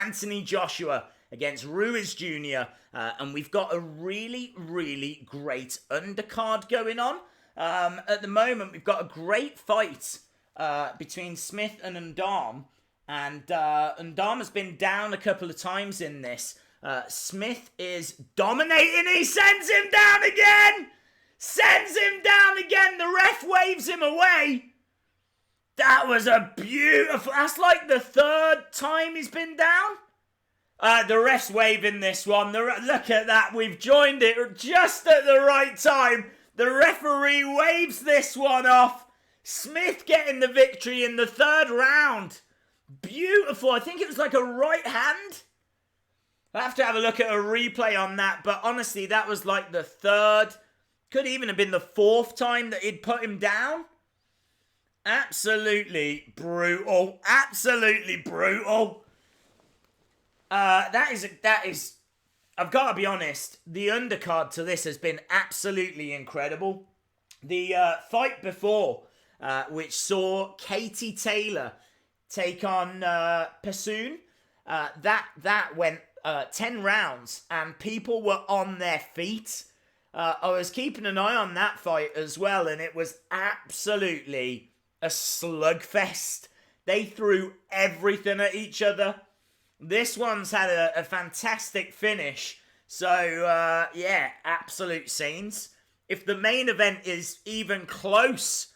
Anthony Joshua against Ruiz Jr. And we've got a really, really great undercard going on. At the moment, we've got a great fight between Smith and Ndam. And Ndam has been down a couple of times in this. Smith is dominating. He sends him down again. Sends him down again. The ref waves him away. That was a beautiful... That's like the third time he's been down. The ref's waving this one. Look at that. We've joined it just at the right time. The referee waves this one off. Smith getting the victory in the third round. Beautiful. I think it was like a right hand. I'll have to have a look at a replay on that. But honestly, that was like the third. Could even have been the fourth time that he'd put him down. Absolutely brutal. Absolutely brutal. That is. I've got to be honest. The undercard to this has been absolutely incredible. The fight before, which saw Katie Taylor take on Persoon, that went 10 rounds, and people were on their feet. I was keeping an eye on that fight as well, and it was absolutely a slugfest. They threw everything at each other. This one's had a fantastic finish. So, yeah, absolute scenes. If the main event is even close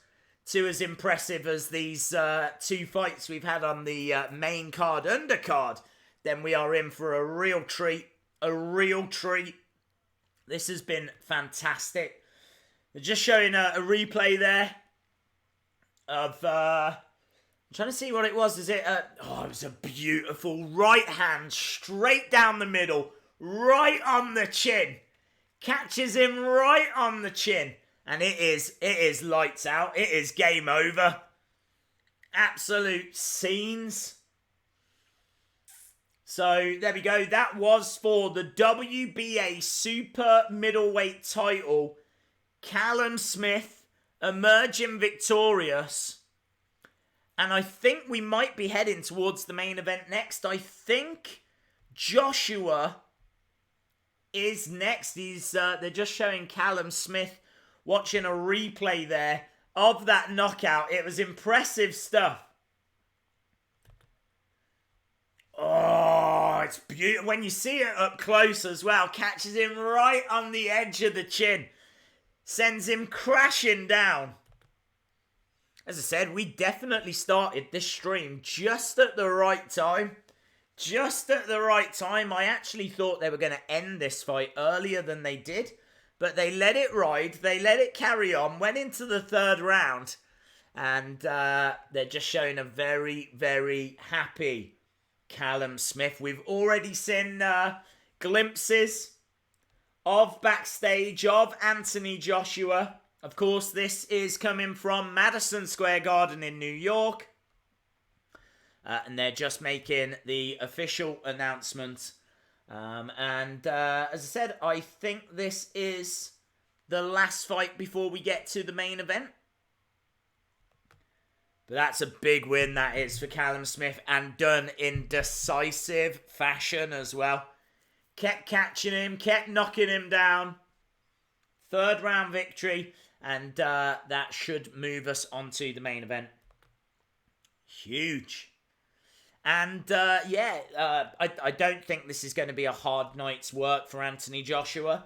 to as impressive as these two fights we've had on the main card, undercard, then we are in for a real treat. A real treat. This has been fantastic. They're just showing a replay there of... I'm trying to see what it was. It was a beautiful right hand straight down the middle, right on the chin. Catches him right on the chin. And it is lights out. It is game over. Absolute scenes. So there we go. That was for the WBA Super Middleweight title. Callum Smith emerging victorious. And I think we might be heading towards the main event next. I think Joshua is next. They're just showing Callum Smith watching a replay there of that knockout. It was impressive stuff. Oh, it's beautiful. When you see it up close as well, catches him right on the edge of the chin. Sends him crashing down. As I said, we definitely started this stream just at the right time. Just at the right time. I actually thought they were going to end this fight earlier than they did. But they let it ride. They let it carry on. Went into the third round. And they're just showing a very, very happy Callum Smith. We've already seen glimpses of backstage of Anthony Joshua. Of course, this is coming from Madison Square Garden in New York. And they're just making the official announcement. As I said, I think this is the last fight before we get to the main event. But that's a big win, that is, for Callum Smith. And done in decisive fashion as well. Kept catching him, kept knocking him down. Third round victory. And that should move us on to the main event. Huge. And I don't think this is going to be a hard night's work for Anthony Joshua.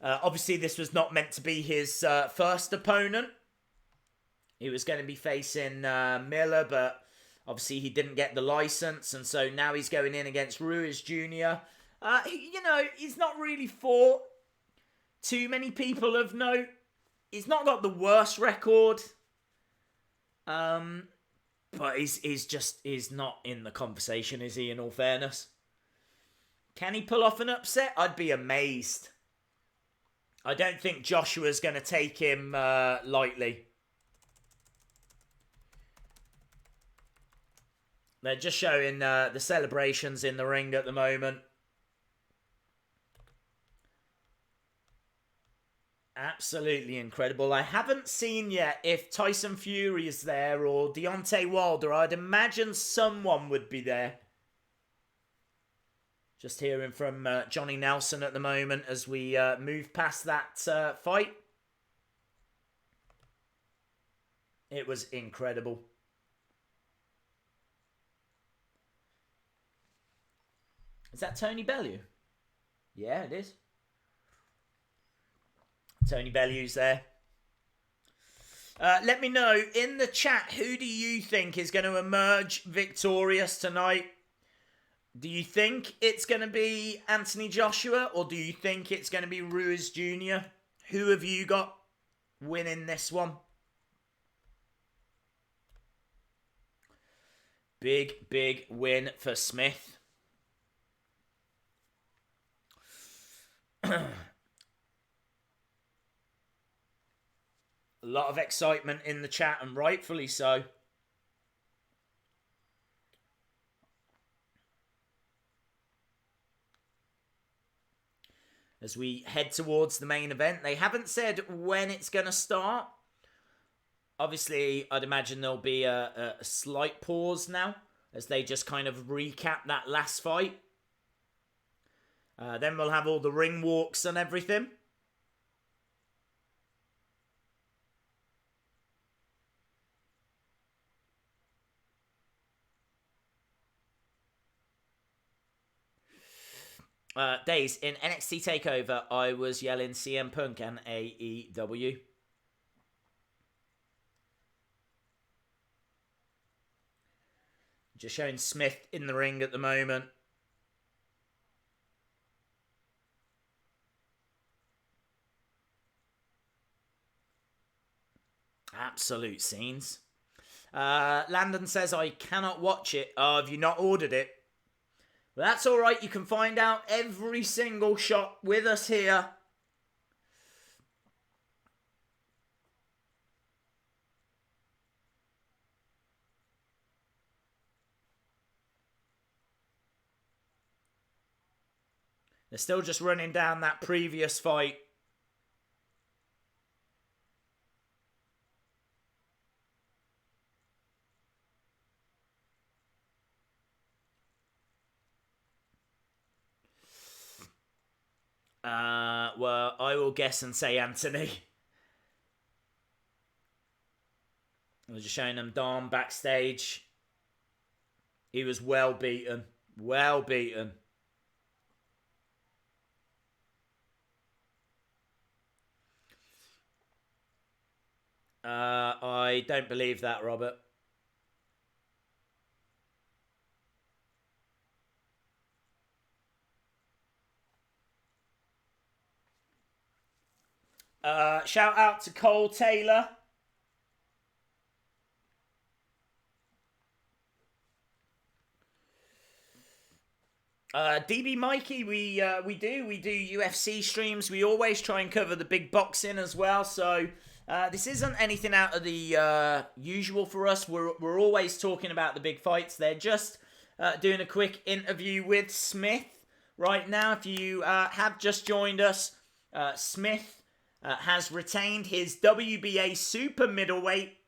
Obviously, this was not meant to be his first opponent. He was going to be facing Miller, but obviously he didn't get the license. And so now he's going in against Ruiz Jr. He's not really fought too many people of note. He's not got the worst record. But he's not in the conversation, is he, in all fairness? Can he pull off an upset? I'd be amazed. I don't think Joshua's going to take him lightly. They're just showing the celebrations in the ring at the moment. Absolutely incredible. I haven't seen yet if Tyson Fury is there or Deontay Wilder. I'd imagine someone would be there. Just hearing from Johnny Nelson at the moment as we move past that fight. It was incredible. Is that Tony Bellew? Yeah, it is. Tony Bellew's there. Let me know in the chat, who do you think is going to emerge victorious tonight? Do you think it's going to be Anthony Joshua, or do you think it's going to be Ruiz Jr? Who have you got winning this one? Big, big win for Smith. A lot of excitement in the chat, and rightfully so. As we head towards the main event, they haven't said when it's going to start. Obviously, I'd imagine there'll be a slight pause now as they just kind of recap that last fight. Then we'll have all the ring walks and everything. Days in NXT TakeOver, I was yelling CM Punk and AEW. Just showing Smith in the ring at the moment. Absolute scenes. Landon says, I cannot watch it. Oh, have you not ordered it? Well, that's all right. You can find out every single shot with us here. They're still just running down that previous fight. Well, I will guess and say Anthony. I was just showing them Dom backstage. He was well beaten. Well beaten. I don't believe that, Robert. Shout out to Cole Taylor. DB Mikey, we do UFC streams. We always try and cover the big boxing as well. So this isn't anything out of the usual for us. We're always talking about the big fights. They're just doing a quick interview with Smith right now. If you have just joined us, Smith has retained his WBA super middleweight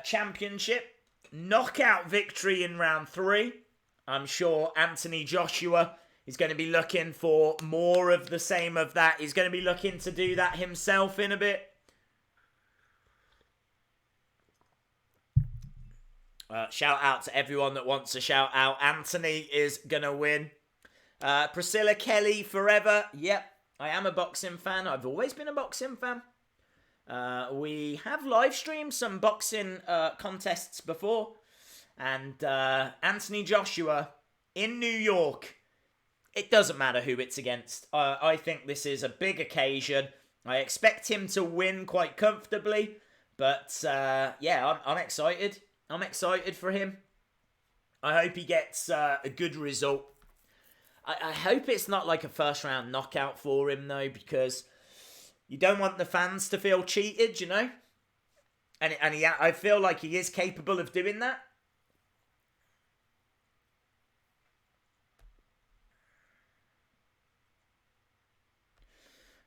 championship. Knockout victory in round 3. I'm sure Anthony Joshua is going to be looking for more of the same of that. He's going to be looking to do that himself in a bit. Shout out to everyone that wants to shout out. Anthony is going to win. Priscilla Kelly forever. Yep, I am a boxing fan. I've always been a boxing fan. We have live streamed some boxing contests before. And Anthony Joshua in New York, it doesn't matter who it's against. I think this is a big occasion. I expect him to win quite comfortably. But yeah, I'm excited. I'm excited for him. I hope he gets a good result. I hope it's not like a first round knockout for him though, because you don't want the fans to feel cheated, you know? And I feel like he is capable of doing that.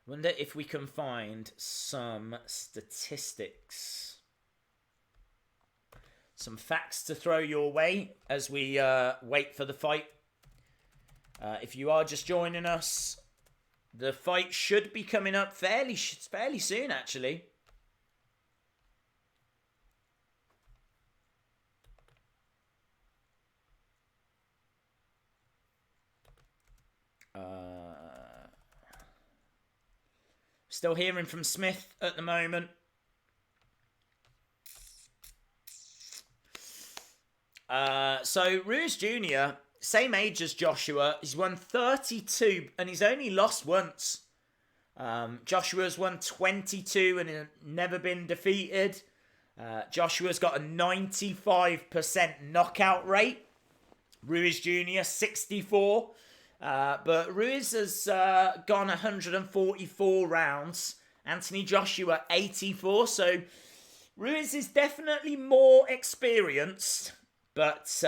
Wonder if we can find some statistics. Some facts to throw your way as we wait for the fight. If you are just joining us, the fight should be coming up fairly soon, actually. Still hearing from Smith at the moment. So Ruiz Jr., same age as Joshua. He's won 32 and he's only lost once. Joshua's won 22 and never been defeated. Joshua's got a 95% knockout rate. Ruiz Jr. 64. But Ruiz has gone 144 rounds. Anthony Joshua 84. So Ruiz is definitely more experienced. But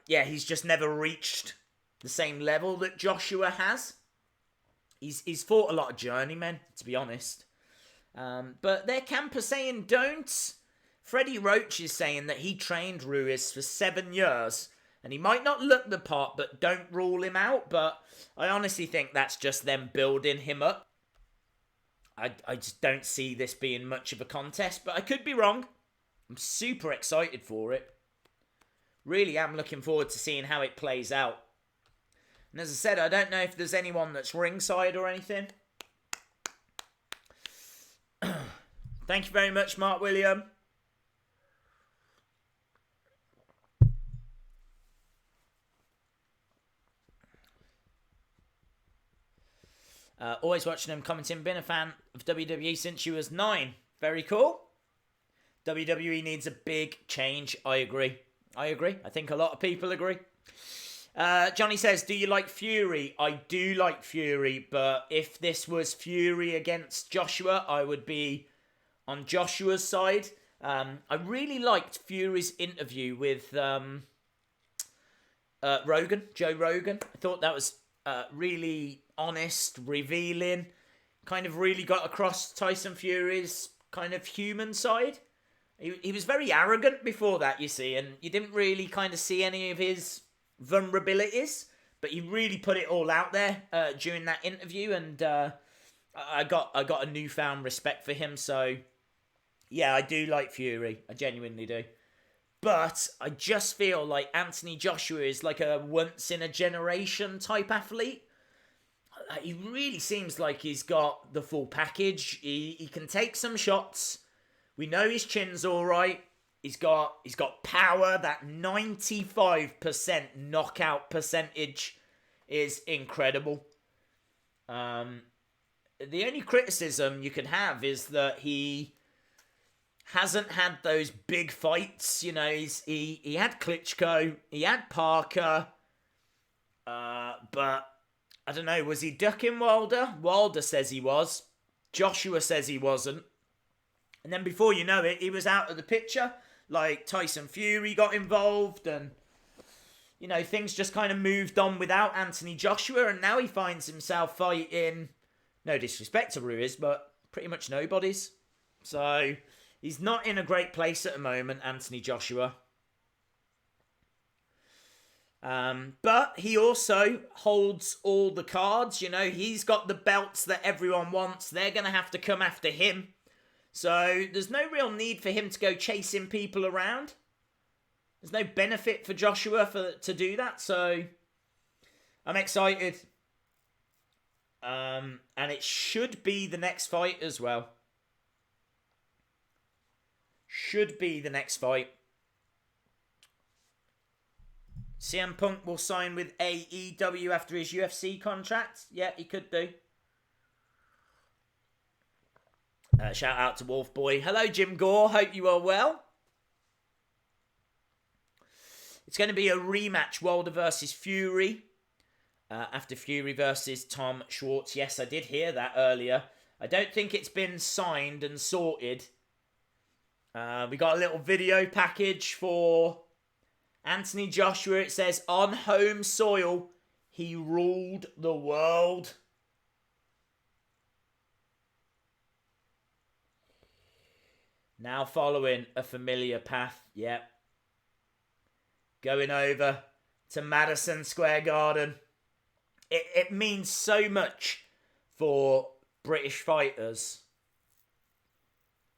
yeah, he's just never reached the same level that Joshua has. He's fought a lot of journeymen, to be honest. But their camp are saying don't. Freddie Roach is saying that he trained Ruiz for 7 years. And he might not look the part, but don't rule him out. But I honestly think that's just them building him up. I just don't see this being much of a contest, but I could be wrong. I'm super excited for it. Really am looking forward to seeing how it plays out. And as I said, I don't know if there's anyone that's ringside or anything. Thank you very much, Mark William. Always watching him commenting. Been a fan of WWE since she was 9. Very cool. WWE needs a big change. I agree. I think a lot of people agree. Johnny says, do you like Fury? I do like Fury, but if this was Fury against Joshua, I would be on Joshua's side. I really liked Fury's interview with Joe Rogan. I thought that was really honest, revealing, kind of really got across Tyson Fury's kind of human side. He was very arrogant before that, you see, and you didn't really kind of see any of his vulnerabilities, but he really put it all out there during that interview, and I got a newfound respect for him. So yeah, I do like Fury, I genuinely do, but I just feel like Anthony Joshua is like a once in a generation type athlete. He really seems like he's got the full package. He can take some shots. We know his chin's all right. He's got power. That 95% knockout percentage is incredible. The only criticism you can have is that he hasn't had those big fights. You know, he had Klitschko, he had Parker, but I don't know, was he ducking Wilder? Wilder says he was. Joshua says he wasn't. And then before you know it, he was out of the picture. Like, Tyson Fury got involved and, you know, things just kind of moved on without Anthony Joshua. And now he finds himself fighting, no disrespect to Ruiz, but pretty much nobody's. So, he's not in a great place at the moment, Anthony Joshua. But he also holds all the cards. You know, he's got the belts that everyone wants. They're going to have to come after him. So there's no real need for him to go chasing people around. There's no benefit for Joshua to do that. So I'm excited. And it should be the next fight as well. Should be the next fight. CM Punk will sign with AEW after his UFC contract. Yeah, he could do. Shout out to Wolf Boy. Hello, Jim Gore. Hope you are well. It's going to be a rematch, Wilder versus Fury. After Fury versus Tom Schwartz. Yes, I did hear that earlier. I don't think it's been signed and sorted. We got a little video package for Anthony Joshua. It says, on home soil, he ruled the world. Now following a familiar path. Yep. Going over to Madison Square Garden. It means so much for British fighters.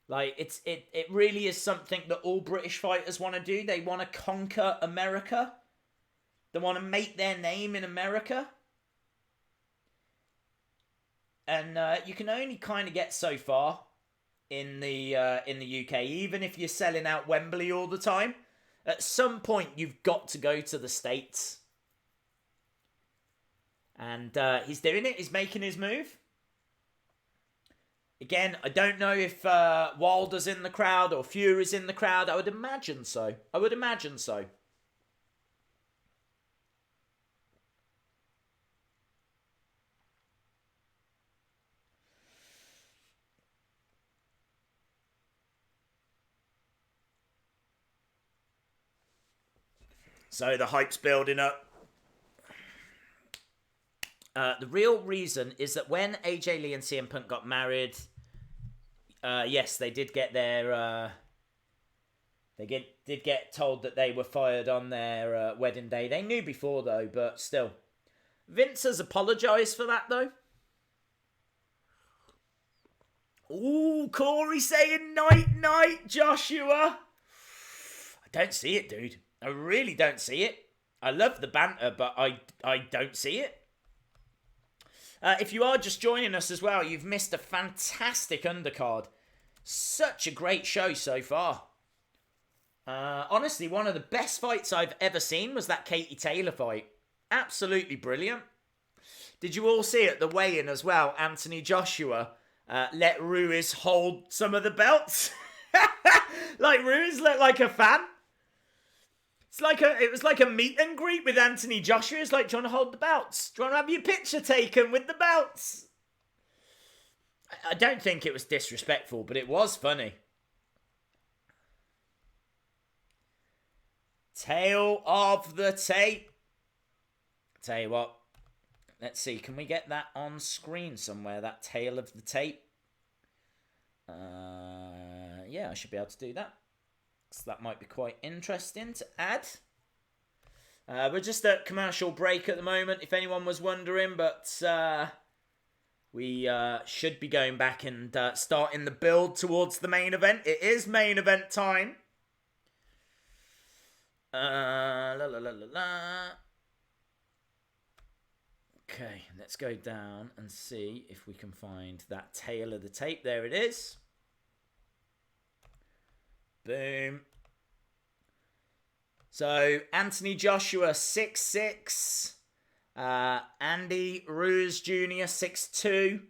Like, it really is something that all British fighters want to do. They want to conquer America. They want to make their name in America. And you can only kind of get so far in the UK, even if you're selling out Wembley all the time. At some point, you've got to go to the States. And he's doing it. He's making his move. Again, I don't know if Wilder's in the crowd or Fury's in the crowd. I would imagine so. I would imagine so. So the hype's building up. The real reason is that when AJ Lee and CM Punk got married, yes, they did get their... did get told that they were fired on their wedding day. They knew before, though, but still. Vince has apologised for that, though. Ooh, Corey saying night, Joshua. I don't see it, dude. I really don't see it. I love the banter, but I don't see it. If you are just joining us as well, you've missed a fantastic undercard. Such a great show so far. Honestly, one of the best fights I've ever seen was that Katie Taylor fight. Absolutely brilliant. Did you all see at the weigh-in as well? Anthony Joshua let Ruiz hold some of the belts. Like, Ruiz looked like a fan. It was like a meet and greet with Anthony Joshua. It's like, do you want to hold the belts? Do you want to have your picture taken with the belts? I don't think it was disrespectful, but it was funny. Tail of the tape. Tell you what. Let's see. Can we get that on screen somewhere? That tail of the tape. Yeah, I should be able to do that. So that might be quite interesting to add. We're just at commercial break at the moment, if anyone was wondering, but we should be going back and starting the build towards the main event. It is main event time. Okay, let's go down and see if we can find that tail of the tape. There it is. Boom. So, Anthony Joshua, 6'6". Andy Ruiz Jr, 6'2".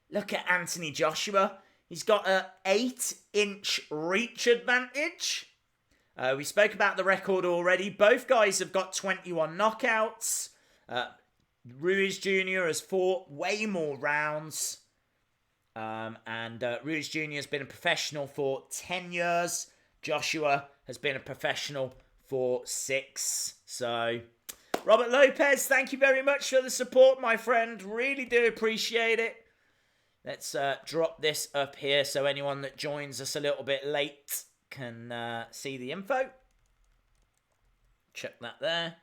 Look at Anthony Joshua. He's got an 8-inch reach advantage. We spoke about the record already. Both guys have got 21 knockouts. Ruiz Jr has fought way more rounds. And Ruiz Jr has been a professional for 10 years. Joshua has been a professional for 6. So, Robert Lopez, thank you very much for the support, my friend. Really do appreciate it. Let's drop this up here so anyone that joins us a little bit late can see the info. Check that there.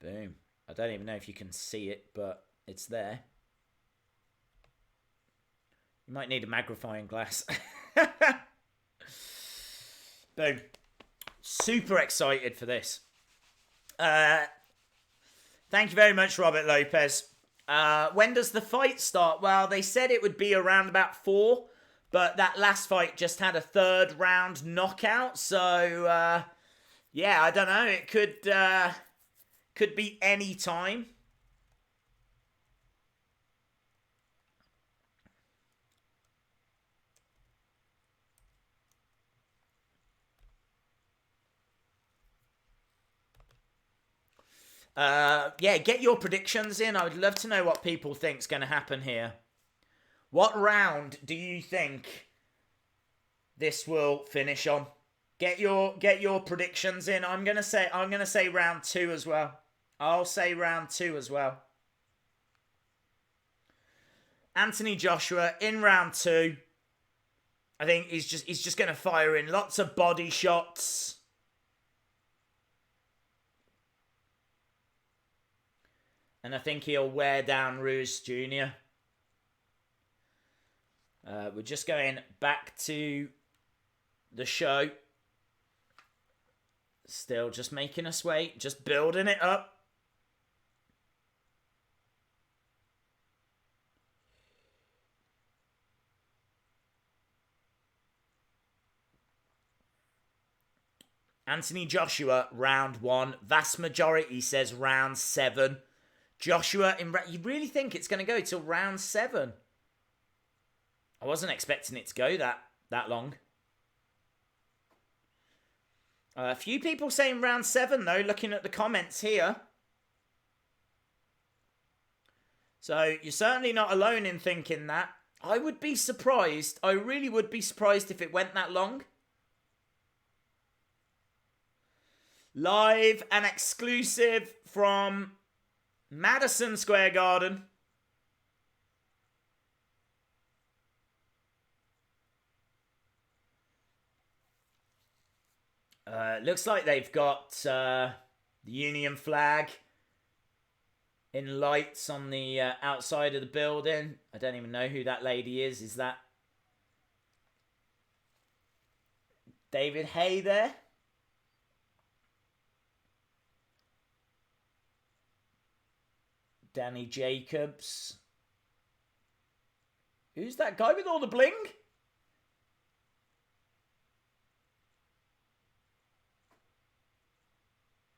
Boom. I don't even know if you can see it, but it's there. You might need a magnifying glass. Boom. Super excited for this. Thank you very much, Robert Lopez. When does the fight start? Well, they said it would be around about 4, but that last fight just had a 3rd round knockout. So, yeah, I don't know. It could be any time. Yeah, get your predictions in. I would love to know what people think's going to happen here. What round do you think this will finish on? Get your predictions in. I'm gonna say round 2 as well. I'll say round 2 as well. Anthony Joshua in round 2. I think he's just going to fire in lots of body shots. And I think he'll wear down Ruiz Jr. We're just going back to the show. Still just making us wait. Just building it up. Anthony Joshua, round 1. Vast majority says round 7. Joshua, you really think it's going to go till round 7? I wasn't expecting it to go that long. A few people saying round 7, though, looking at the comments here. So, you're certainly not alone in thinking that. I would be surprised. I really would be surprised if it went that long. Live and exclusive from Madison Square Garden. Looks like they've got the Union flag in lights on the outside of the building. I don't even know who that lady is. Is that David Hay there? Danny Jacobs. Who's that guy with all the bling?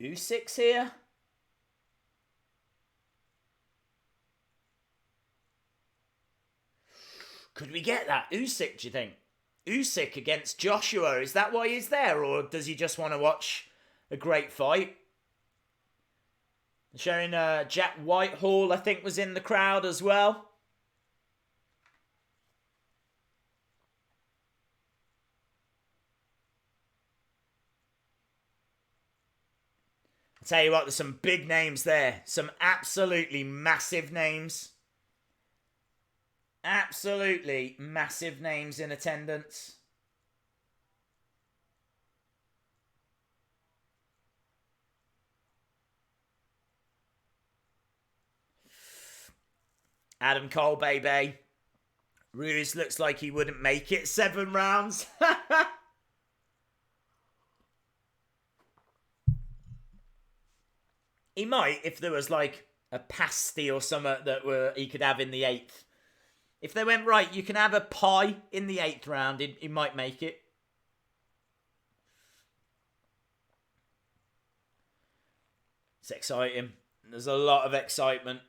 Usyk's here. Could we get that? Usyk, do you think? Usyk against Joshua. Is that why he's there? Or does he just want to watch a great fight? Showing Jack Whitehall, I think, was in the crowd as well. I'll tell you what, there's some big names there. Some absolutely massive names. Absolutely massive names in attendance. Adam Cole, baby. Ruiz looks like he wouldn't make it 7 rounds. He might if there was like a pasty or something that he could have in the 8th. If they went, right, you can have a pie in the 8th round, he might make it. It's exciting. There's a lot of excitement.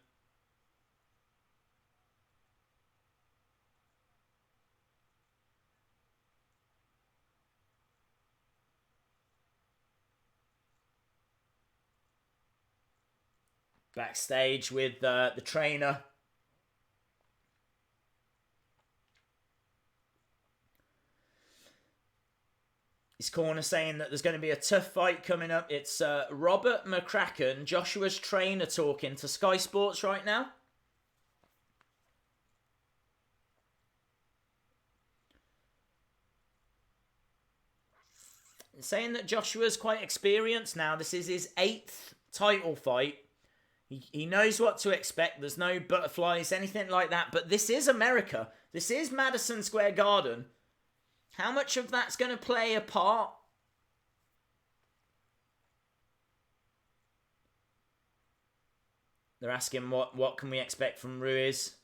Backstage with the trainer. His corner saying that there's going to be a tough fight coming up. It's Robert McCracken, Joshua's trainer, talking to Sky Sports right now. Saying that Joshua's quite experienced now. This is his 8th title fight. He knows what to expect. There's no butterflies, anything like that. But this is America. This is Madison Square Garden. How much of that's going to play a part? They're asking what can we expect from Ruiz?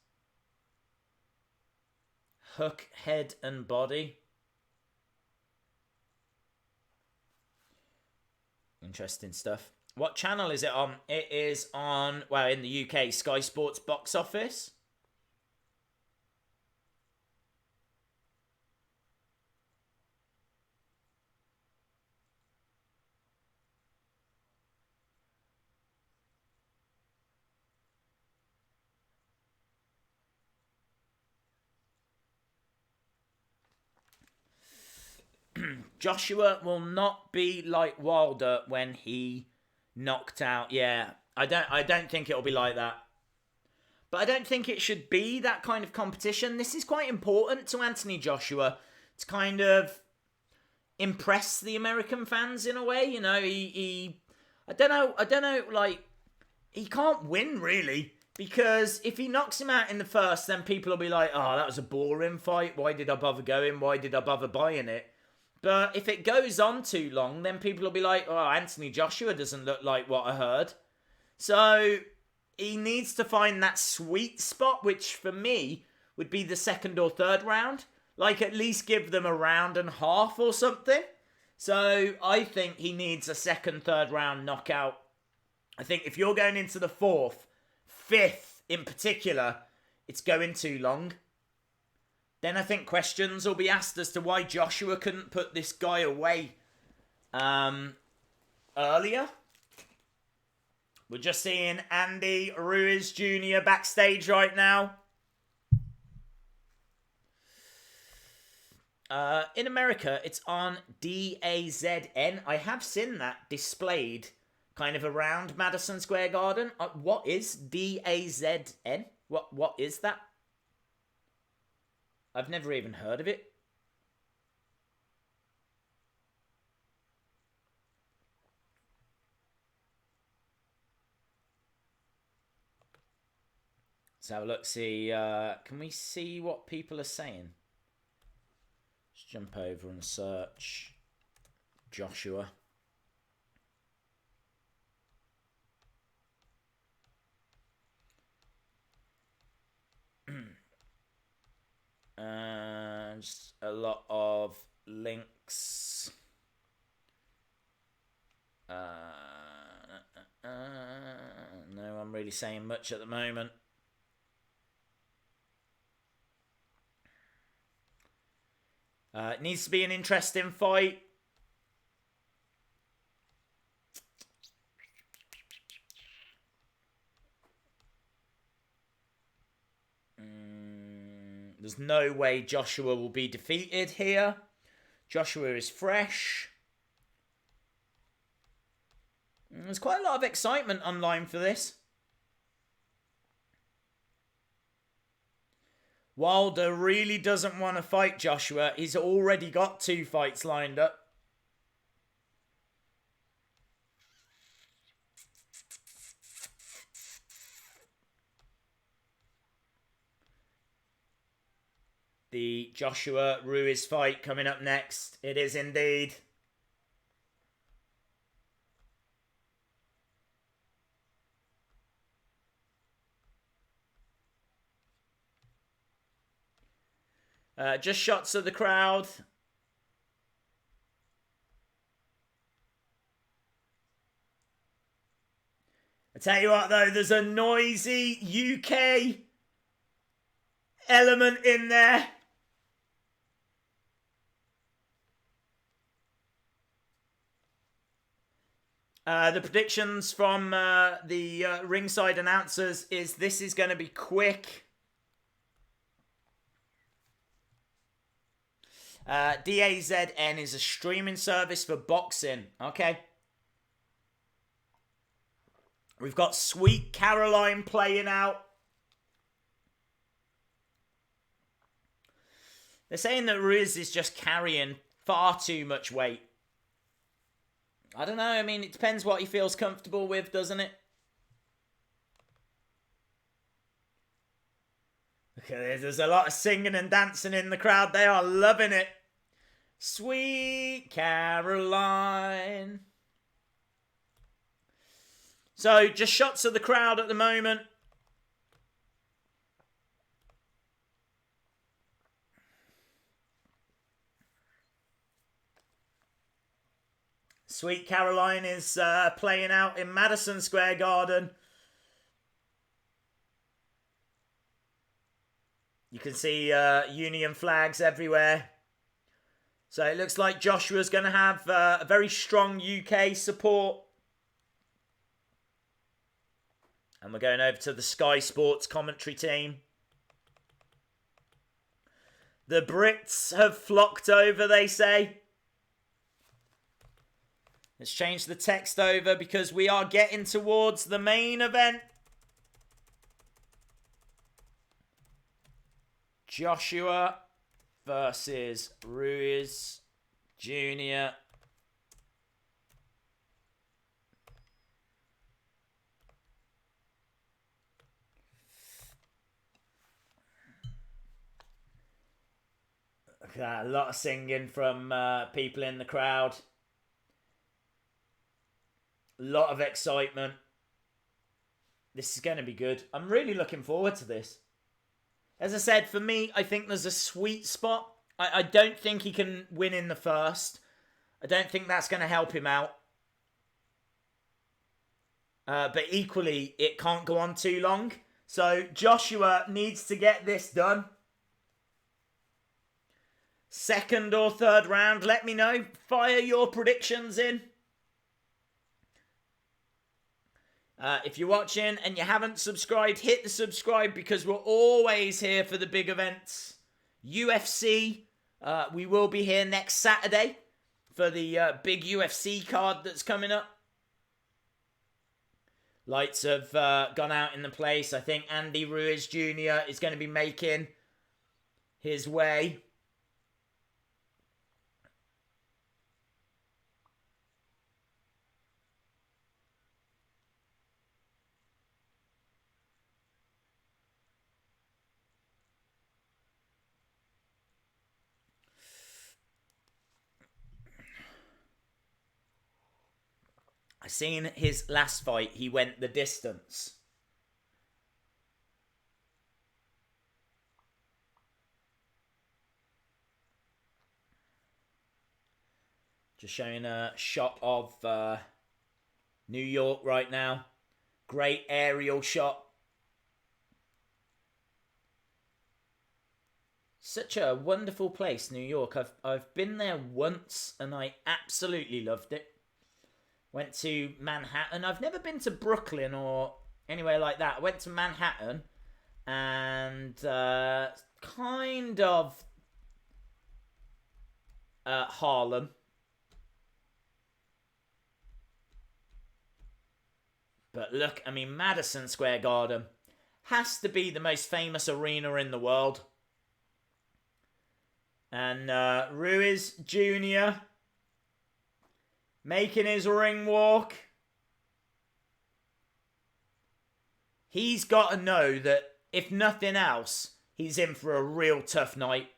Hook, head and body. Interesting stuff. What channel is it on? It is on, well, in the UK, Sky Sports Box Office. Joshua will not be like Wilder when he knocked out. Yeah, I don't think it'll be like that. But I don't think it should be that kind of competition. This is quite important to Anthony Joshua to kind of impress the American fans in a way. You know, he I don't know, like, he can't win, really. Because if he knocks him out in the first, then people will be like, oh, that was a boring fight. Why did I bother going? Why did I bother buying it? But if it goes on too long, then people will be like, oh, Anthony Joshua doesn't look like what I heard. So he needs to find that sweet spot, which for me would be the second or third round. Like, at least give them a round and a half or something. So I think he needs a second, third round knockout. I think if you're going into the fourth, fifth in particular, it's going too long. Then I think questions will be asked as to why Joshua couldn't put this guy away earlier. We're just seeing Andy Ruiz Jr. backstage right now. In America, it's on DAZN. I have seen that displayed kind of around Madison Square Garden. What is DAZN? What is that? I've never even heard of it. Let's have a look, see, can we see what people are saying? Let's jump over and search Joshua. Just a lot of links. No one really saying much at the moment. It needs to be an interesting fight. There's no way Joshua will be defeated here. Joshua is fresh. There's quite a lot of excitement online for this. Wilder really doesn't want to fight Joshua. He's already got 2 fights lined up. The Joshua Ruiz fight coming up next. It is indeed. Just shots of the crowd. I tell you what though, there's a noisy UK element in there. The predictions from the ringside announcers is this is going to be quick. DAZN is a streaming service for boxing. Okay. We've got Sweet Caroline playing out. They're saying that Ruiz is just carrying far too much weight. I don't know. I mean, it depends what he feels comfortable with, doesn't it? Okay, there's a lot of singing and dancing in the crowd. They are loving it. Sweet Caroline. So, just shots of the crowd at the moment. Sweet Caroline is playing out in Madison Square Garden. You can see Union flags everywhere. So it looks like Joshua's going to have a very strong UK support. And we're going over to the Sky Sports commentary team. The Brits have flocked over, they say. Let's change the text over because we are getting towards the main event. Joshua versus Ruiz Jr. Look at that. A lot of singing from people in the crowd. A lot of excitement. This is going to be good. I'm really looking forward to this. As I said, for me, I think there's a sweet spot. I don't think he can win in the first. I don't think that's going to help him out. But equally, it can't go on too long. So Joshua needs to get this done. Second or third round, let me know. Fire your predictions in. If you're watching and you haven't subscribed, hit the subscribe because we're always here for the big events. UFC, we will be here next Saturday for the big UFC card that's coming up. Lights have gone out in the place. I think Andy Ruiz Jr. is going to be making his way. I seen his last fight. He went the distance. Just showing a shot of New York right now. Great aerial shot. Such a wonderful place, New York. I've been there once and I absolutely loved it. Went to Manhattan. I've never been to Brooklyn or anywhere like that. I went to Manhattan and kind of Harlem. But look, I mean, Madison Square Garden has to be the most famous arena in the world. And Ruiz Jr. making his ring walk. He's got to know that, if nothing else, he's in for a real tough night.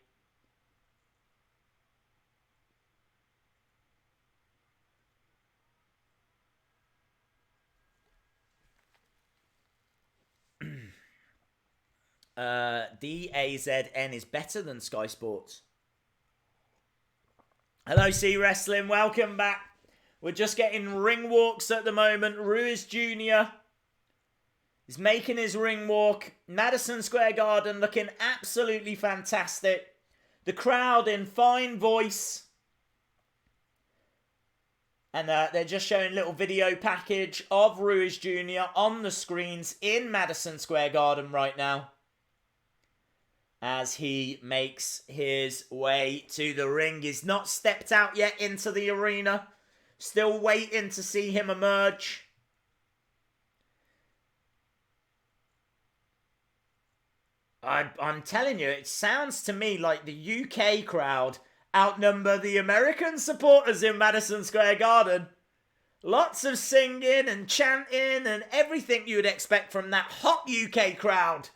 DAZN is better than Sky Sports. Hello, C Wrestling. Welcome back. We're just getting ring walks at the moment. Ruiz Jr. is making his ring walk. Madison Square Garden looking absolutely fantastic. The crowd in fine voice. And they're just showing a little video package of Ruiz Jr. on the screens in Madison Square Garden right now, as he makes his way to the ring. He's not stepped out yet into the arena. Still waiting to see him emerge. I'm telling you, it sounds to me like the UK crowd outnumber the American supporters in Madison Square Garden. Lots of singing and chanting and everything you'd expect from that hot UK crowd.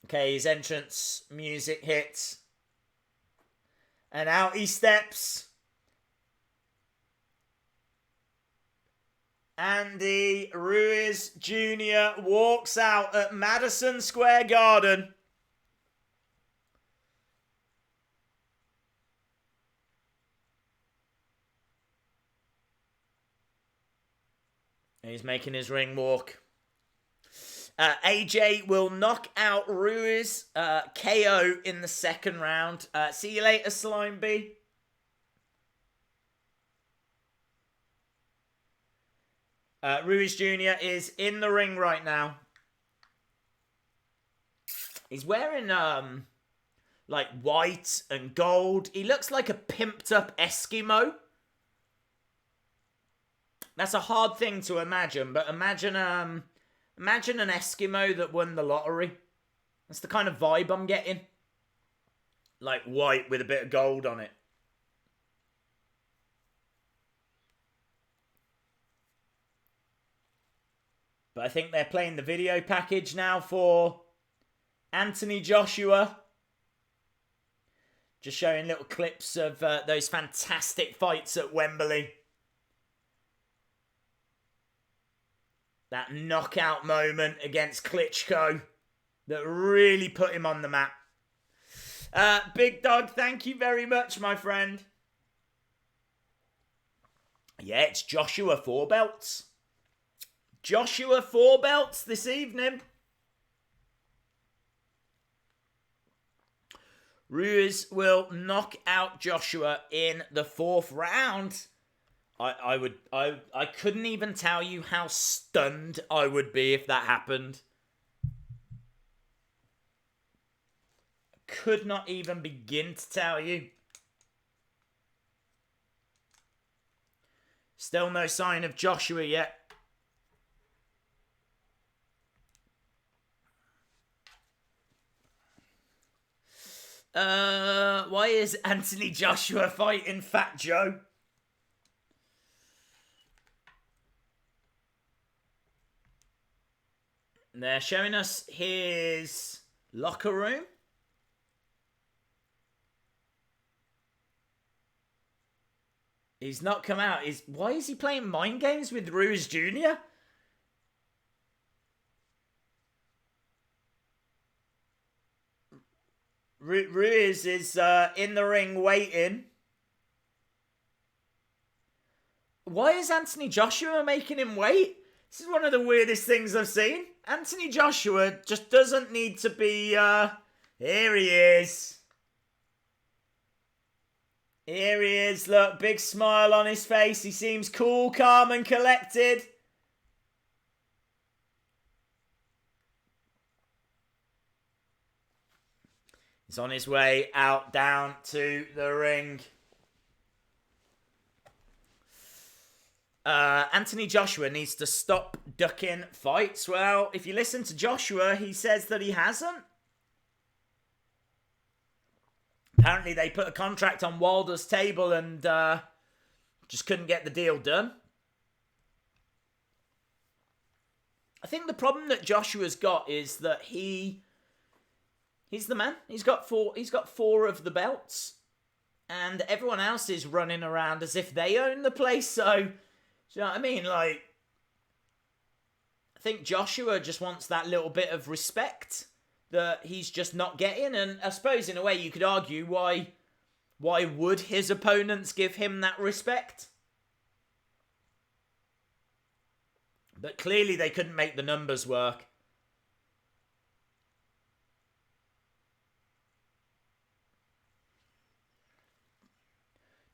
Okay, his entrance music hits. And out he steps. Andy Ruiz Jr. walks out at Madison Square Garden. And he's making his ring walk. AJ will knock out Ruiz KO in the second round. See you later, Slime B. Ruiz Jr. is in the ring right now. He's wearing like white and gold. He looks like a pimped up Eskimo. That's a hard thing to imagine, but imagine an Eskimo that won the lottery. That's the kind of vibe I'm getting. Like white with a bit of gold on it. But I think they're playing the video package now for Anthony Joshua. Just showing little clips of those fantastic fights at Wembley. That knockout moment against Klitschko that really put him on the map. Big Dog, thank you very much, my friend. Yeah, it's Joshua 4 belts. Joshua 4 belts this evening. Ruiz will knock out Joshua in the 4th round. I couldn't even tell you how stunned I would be if that happened. Could not even begin to tell you. Still no sign of Joshua yet. Why is Anthony Joshua fighting Fat Joe? They're showing us his locker room. He's not come out. Why is he playing mind games with Ruiz Jr? Ruiz is in the ring waiting. Why is Anthony Joshua making him wait? This is one of the weirdest things I've seen. Anthony Joshua just doesn't need to be... Here he is. Here he is. Look, big smile on his face. He seems cool, calm and collected. He's on his way out down to the ring. Anthony Joshua needs to stop ducking fights. Well, if you listen to Joshua, he says that he hasn't. Apparently they put a contract on Wilder's table and just couldn't get the deal done. I think the problem that Joshua's got is that he's the man. He's got four of the belts. And everyone else is running around as if they own the place. So, do you know what I mean? Like, I think Joshua just wants that little bit of respect that he's just not getting. And I suppose in a way you could argue why would his opponents give him that respect? But clearly they couldn't make the numbers work.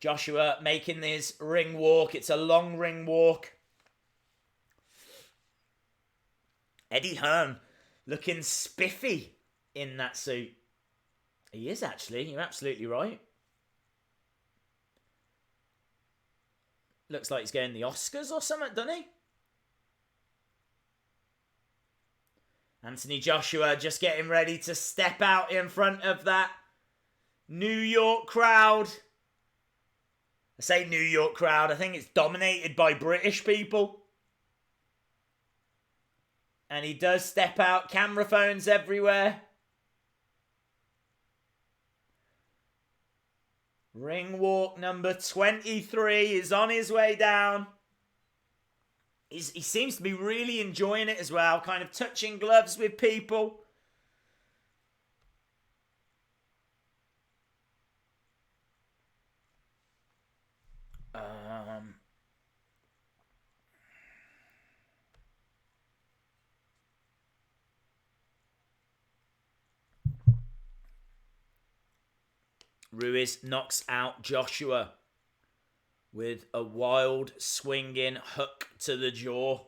Joshua making this ring walk. It's a long ring walk. Eddie Hearn looking spiffy in that suit. He is actually. You're absolutely right. Looks like he's getting the Oscars or something, doesn't he? Anthony Joshua just getting ready to step out in front of that New York crowd. I say New York crowd. I think it's dominated by British people. And he does step out. Camera phones everywhere. Ring walk number 23 is on his way down. He seems to be really enjoying it as well. Kind of touching gloves with people. Ruiz knocks out Joshua with a wild swinging hook to the jaw.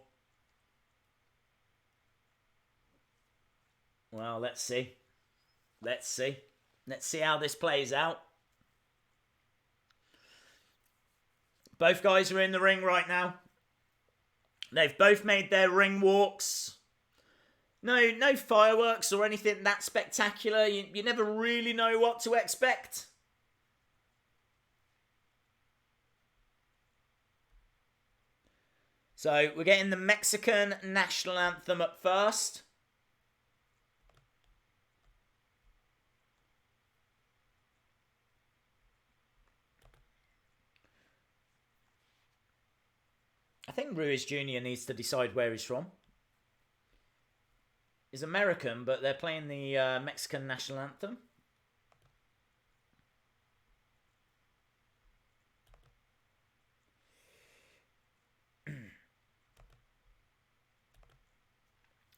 Well, let's see. Let's see how this plays out. Both guys are in the ring right now. They've both made their ring walks. No fireworks or anything that spectacular. You never really know what to expect. So we're getting the Mexican national anthem up first. I think Ruiz Jr. needs to decide where he's from. He's American, but they're playing the Mexican national anthem.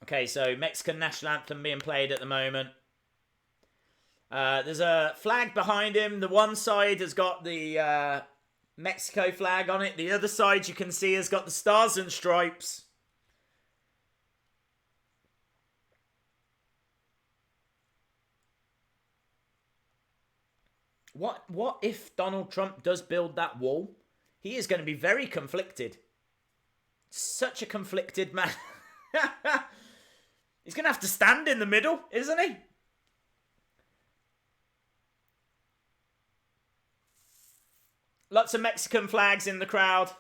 Okay, so Mexican national anthem being played at the moment. There's a flag behind him. The one side has got the Mexico flag on it. The other side, you can see, has got the stars and stripes. What if Donald Trump does build that wall? He is going to be very conflicted. Such a conflicted man. He's going to have to stand in the middle, isn't he? Lots of Mexican flags in the crowd.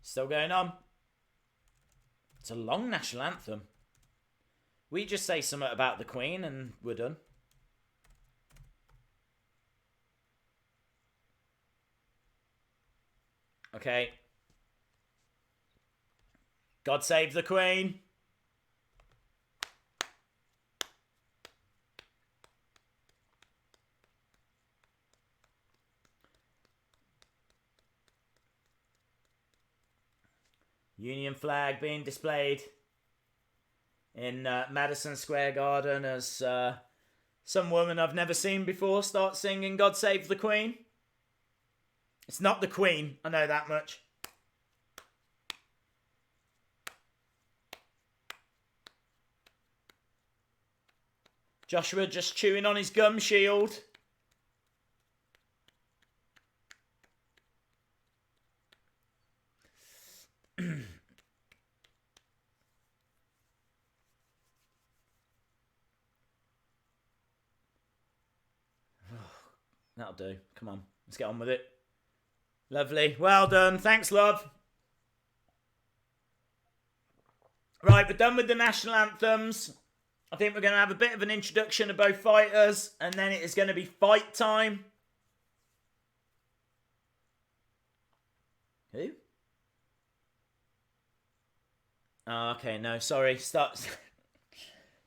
Still going on. It's a long national anthem. We just say something about the Queen and we're done. Okay. God save the Queen. Union flag being displayed in Madison Square Garden as some woman I've never seen before starts singing God Save the Queen. It's not the Queen, I know that much. Joshua just chewing on his gum shield. That'll do. Come on. Let's get on with it. Lovely. Well done. Thanks, love. Right, we're done with the national anthems. I think we're going to have a bit of an introduction of both fighters, and then it is going to be fight time. Who? Oh, okay, no, sorry. Start.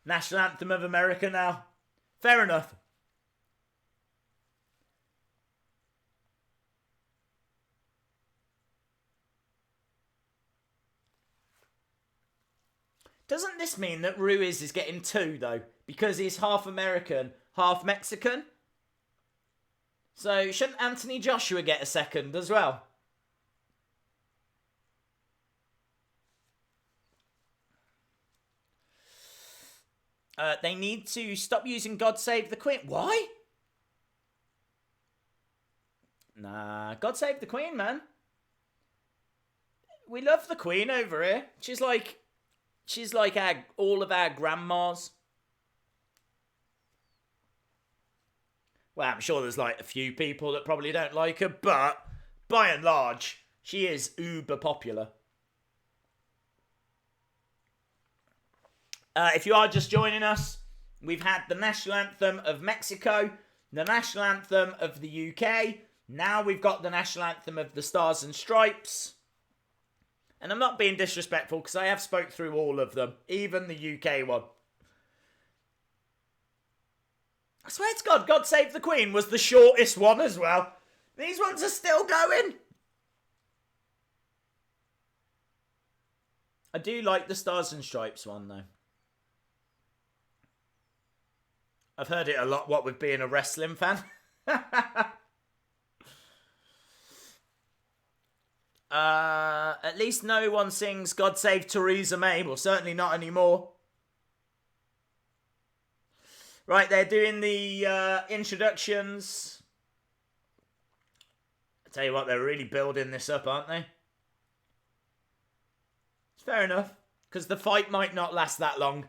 National anthem of America now. Fair enough. Doesn't this mean that Ruiz is getting two, though? Because he's half American, half Mexican? So, shouldn't Anthony Joshua get a second as well? They need to stop using God Save the Queen. Why? Nah, God Save the Queen, man. We love the Queen over here. She's like all of our grandmas. Well, I'm sure there's like a few people that probably don't like her, but by and large, she is uber popular. If you are just joining us, we've had the national anthem of Mexico, the national anthem of the UK. Now we've got the national anthem of the Stars and Stripes. And I'm not being disrespectful because I have spoke through all of them, even the UK one. I swear to God, God Save the Queen was the shortest one as well. These ones are still going. I do like the Stars and Stripes one though. I've heard it a lot, what with being a wrestling fan. At least no one sings God Save Theresa May. Well, certainly not anymore. Right, they're doing the introductions. I tell you what, they're really building this up, aren't they? fair enough. Because the fight might not last that long.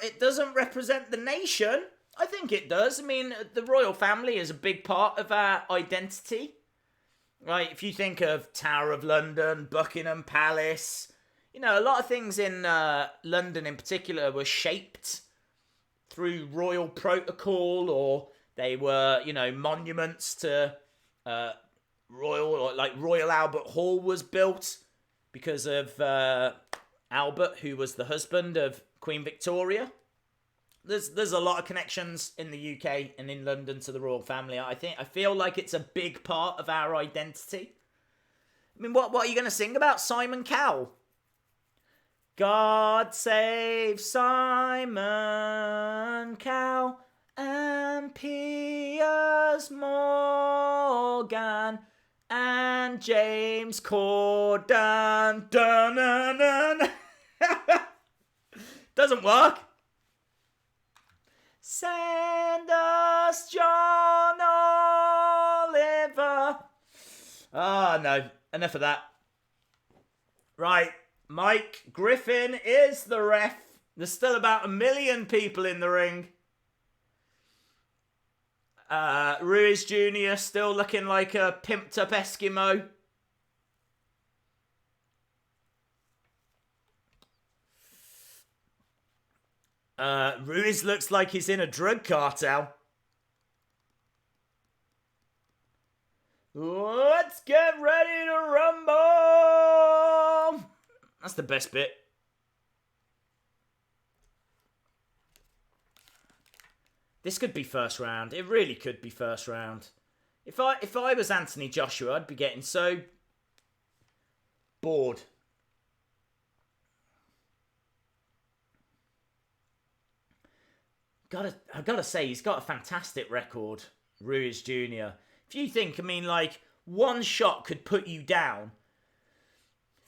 It doesn't represent the nation. I think it does. I mean, the royal family is a big part of our identity. Right, if you think of Tower of London, Buckingham Palace, you know, a lot of things in London in particular were shaped through royal protocol, or they were, you know, monuments to Royal Albert Hall was built because of Albert, who was the husband of Queen Victoria. There's a lot of connections in the UK and in London to the royal family. I feel like it's a big part of our identity. I mean, what are you going to sing about? Simon Cowell. God save Simon Cowell and Piers Morgan and James Corden. Dun-dun-dun. Doesn't work. Send us John Oliver. Oh, no. Enough of that. Right. Mike Griffin is the ref. There's still about 1 million people in the ring. Ruiz Jr. still looking like a pimped up Eskimo. Ruiz looks like he's in a drug cartel. Let's get ready to rumble! That's the best bit. This could be first round. It really could be first round. If I was Anthony Joshua, I'd be getting so bored. I've got to say, he's got a fantastic record, Ruiz Jr. If you think, I mean, like, one shot could put you down.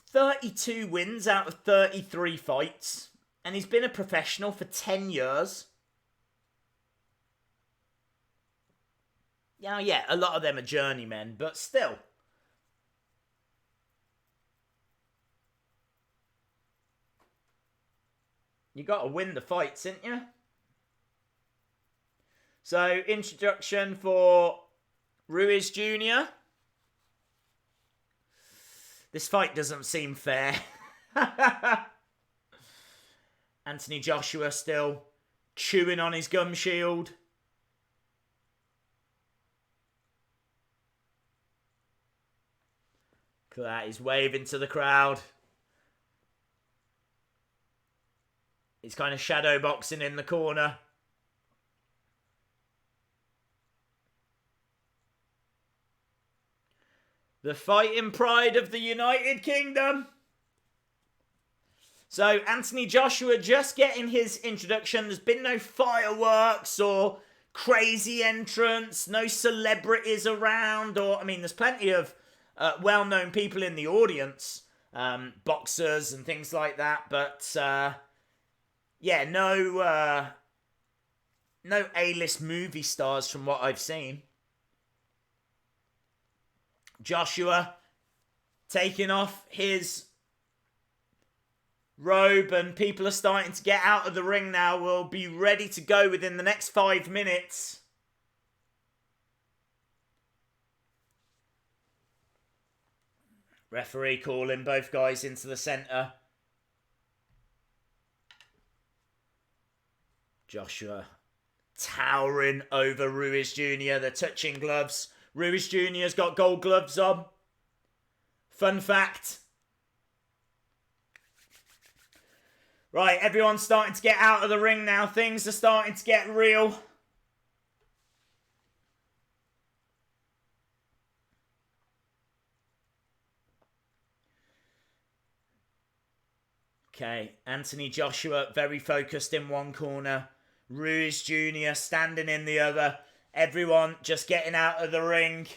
32 wins out of 33 fights. And he's been a professional for 10 years. Now, yeah, a lot of them are journeymen, but still. You got to win the fights, ain't you? So, introduction for Ruiz Jr. This fight doesn't seem fair. Anthony Joshua still chewing on his gum shield. Look at that, he's waving to the crowd. He's kind of shadow boxing in the corner. The fighting pride of the United Kingdom. So, Anthony Joshua just getting his introduction. There's been no fireworks or crazy entrance, no celebrities around, or, I mean, there's plenty of well-known people in the audience, boxers and things like that, but, yeah, no A-list movie stars from what I've seen. Joshua taking off his robe and people are starting to get out of the ring now. We'll be ready to go within the next 5 minutes. Referee calling both guys into the centre. Joshua towering over Ruiz Jr. They're touching gloves. Ruiz Jr.'s got gold gloves on. Fun fact. Right, everyone's starting to get out of the ring now. Things are starting to get real. Okay, Anthony Joshua very focused in one corner. Ruiz Jr. standing in the other. Everyone just getting out of the ring.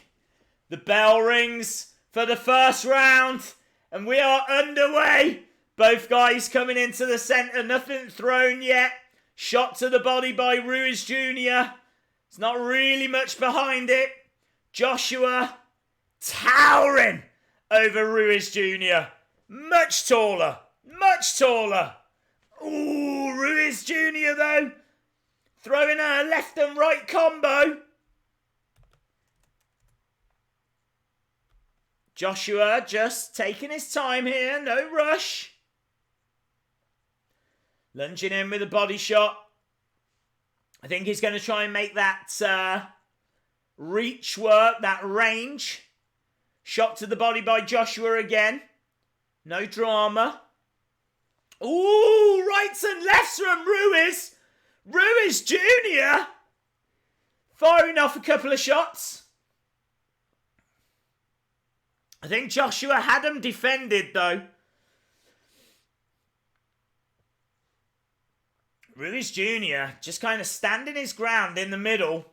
The bell rings for the first round. And we are underway. Both guys coming into the centre. Nothing thrown yet. Shot to the body by Ruiz Jr. It's not really much behind it. Joshua towering over Ruiz Jr. Much taller. Much taller. Ooh, Ruiz Jr. though. Throwing a left and right combo. Joshua just taking his time here. No rush. Lunging in with a body shot. I think he's going to try and make that reach work, that range. Shot to the body by Joshua again. No drama. Ooh, rights and lefts from Ruiz. Ruiz Jr. firing off a couple of shots. I think Joshua had him defended though. Ruiz Jr. just kind of standing his ground in the middle.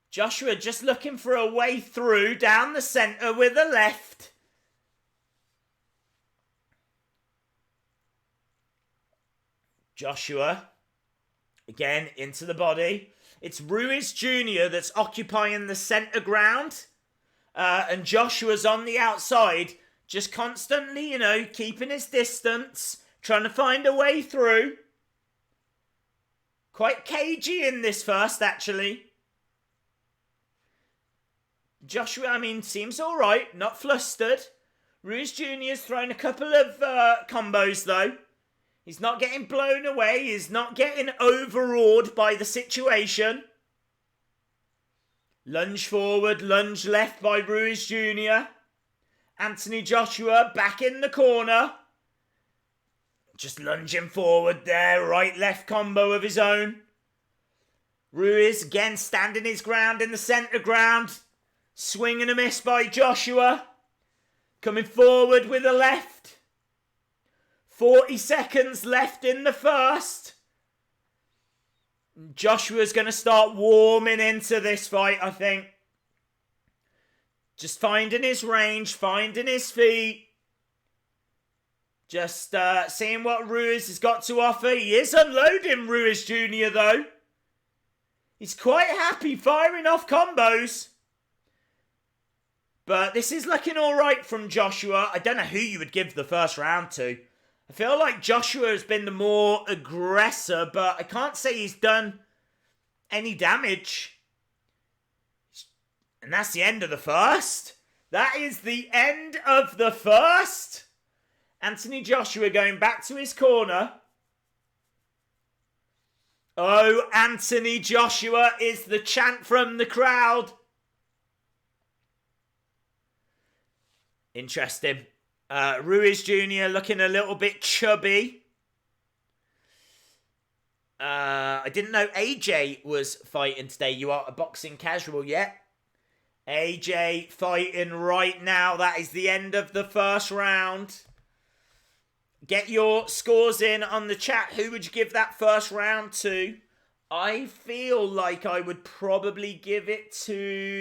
Joshua just looking for a way through down the centre with a left. Joshua, again, into the body. It's Ruiz Jr. that's occupying the centre ground. And Joshua's on the outside, just constantly, keeping his distance, trying to find a way through. Quite cagey in this first, actually. Joshua, seems all right, not flustered. Ruiz Jr.'s thrown a couple of combos, though. He's not getting blown away. He's not getting overawed by the situation. Lunge forward, lunge left by Ruiz Jr. Anthony Joshua back in the corner. Just lunging forward there. Right-left combo of his own. Ruiz again standing his ground in the centre ground. Swing and a miss by Joshua. Coming forward with a left. 40 seconds left in the first. Joshua's going to start warming into this fight, I think. Just finding his range, finding his feet. Just seeing what Ruiz has got to offer. He is unloading Ruiz Jr. though. He's quite happy firing off combos. But this is looking alright from Joshua. I don't know who you would give the first round to. I feel like Joshua has been the more aggressor, but I can't say he's done any damage. And that's the end of the first. That is the end of the first. Anthony Joshua going back to his corner. Oh, Anthony Joshua is the chant from the crowd. Interesting. Ruiz Jr. looking a little bit chubby. I didn't know AJ was fighting today. You are a boxing casual yet? AJ fighting right now. That is the end of the first round. Get your scores in on the chat. Who would you give that first round to? I feel like I would probably give it to...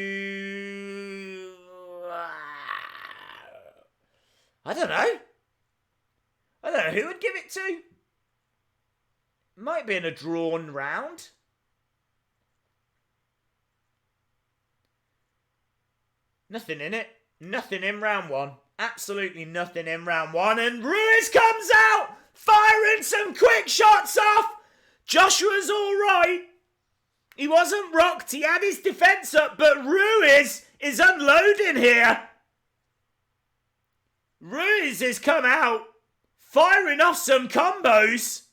I don't know. Who would give it to. Might be in a drawn round. Nothing in it. Nothing in round one. Absolutely nothing in round one. And Ruiz comes out, firing some quick shots off. Joshua's all right. He wasn't rocked. He had his defense up, but Ruiz is unloading here. Ruiz has come out, firing off some combos.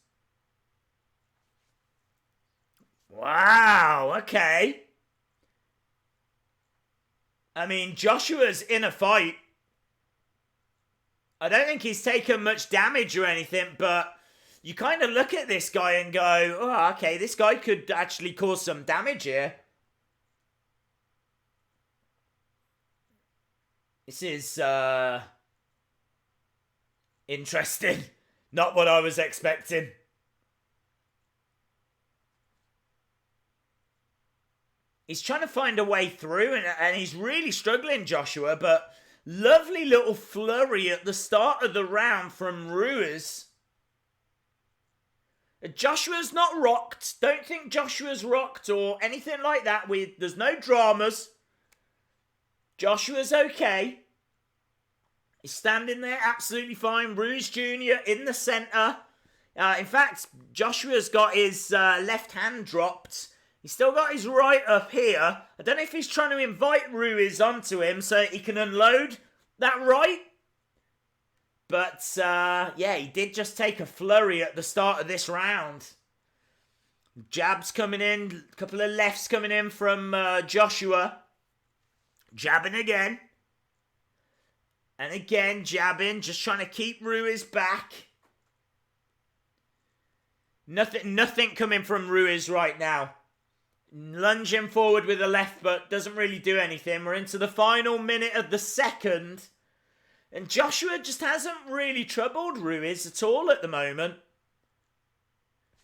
Wow, okay. Joshua's in a fight. I don't think he's taken much damage or anything, but you kind of look at this guy and go, oh, okay, this guy could actually cause some damage here. This is, interesting. Not what I was expecting. He's trying to find a way through, and he's really struggling, Joshua, but lovely little flurry at the start of the round from Ruiz. Joshua's not rocked. Don't think Joshua's rocked or anything like that. There's no dramas. Joshua's okay. He's standing there absolutely fine. Ruiz Jr. in the center. In fact, Joshua's got his left hand dropped. He's still got his right up here. I don't know if he's trying to invite Ruiz onto him so he can unload that right. But, yeah, he did just take a flurry at the start of this round. Jabs coming in. A couple of lefts coming in from Joshua. Jabbing again. And again, jabbing. Just trying to keep Ruiz back. Nothing coming from Ruiz right now. Lunging forward with a left, but doesn't really do anything. We're into the final minute of the second. And Joshua just hasn't really troubled Ruiz at all at the moment.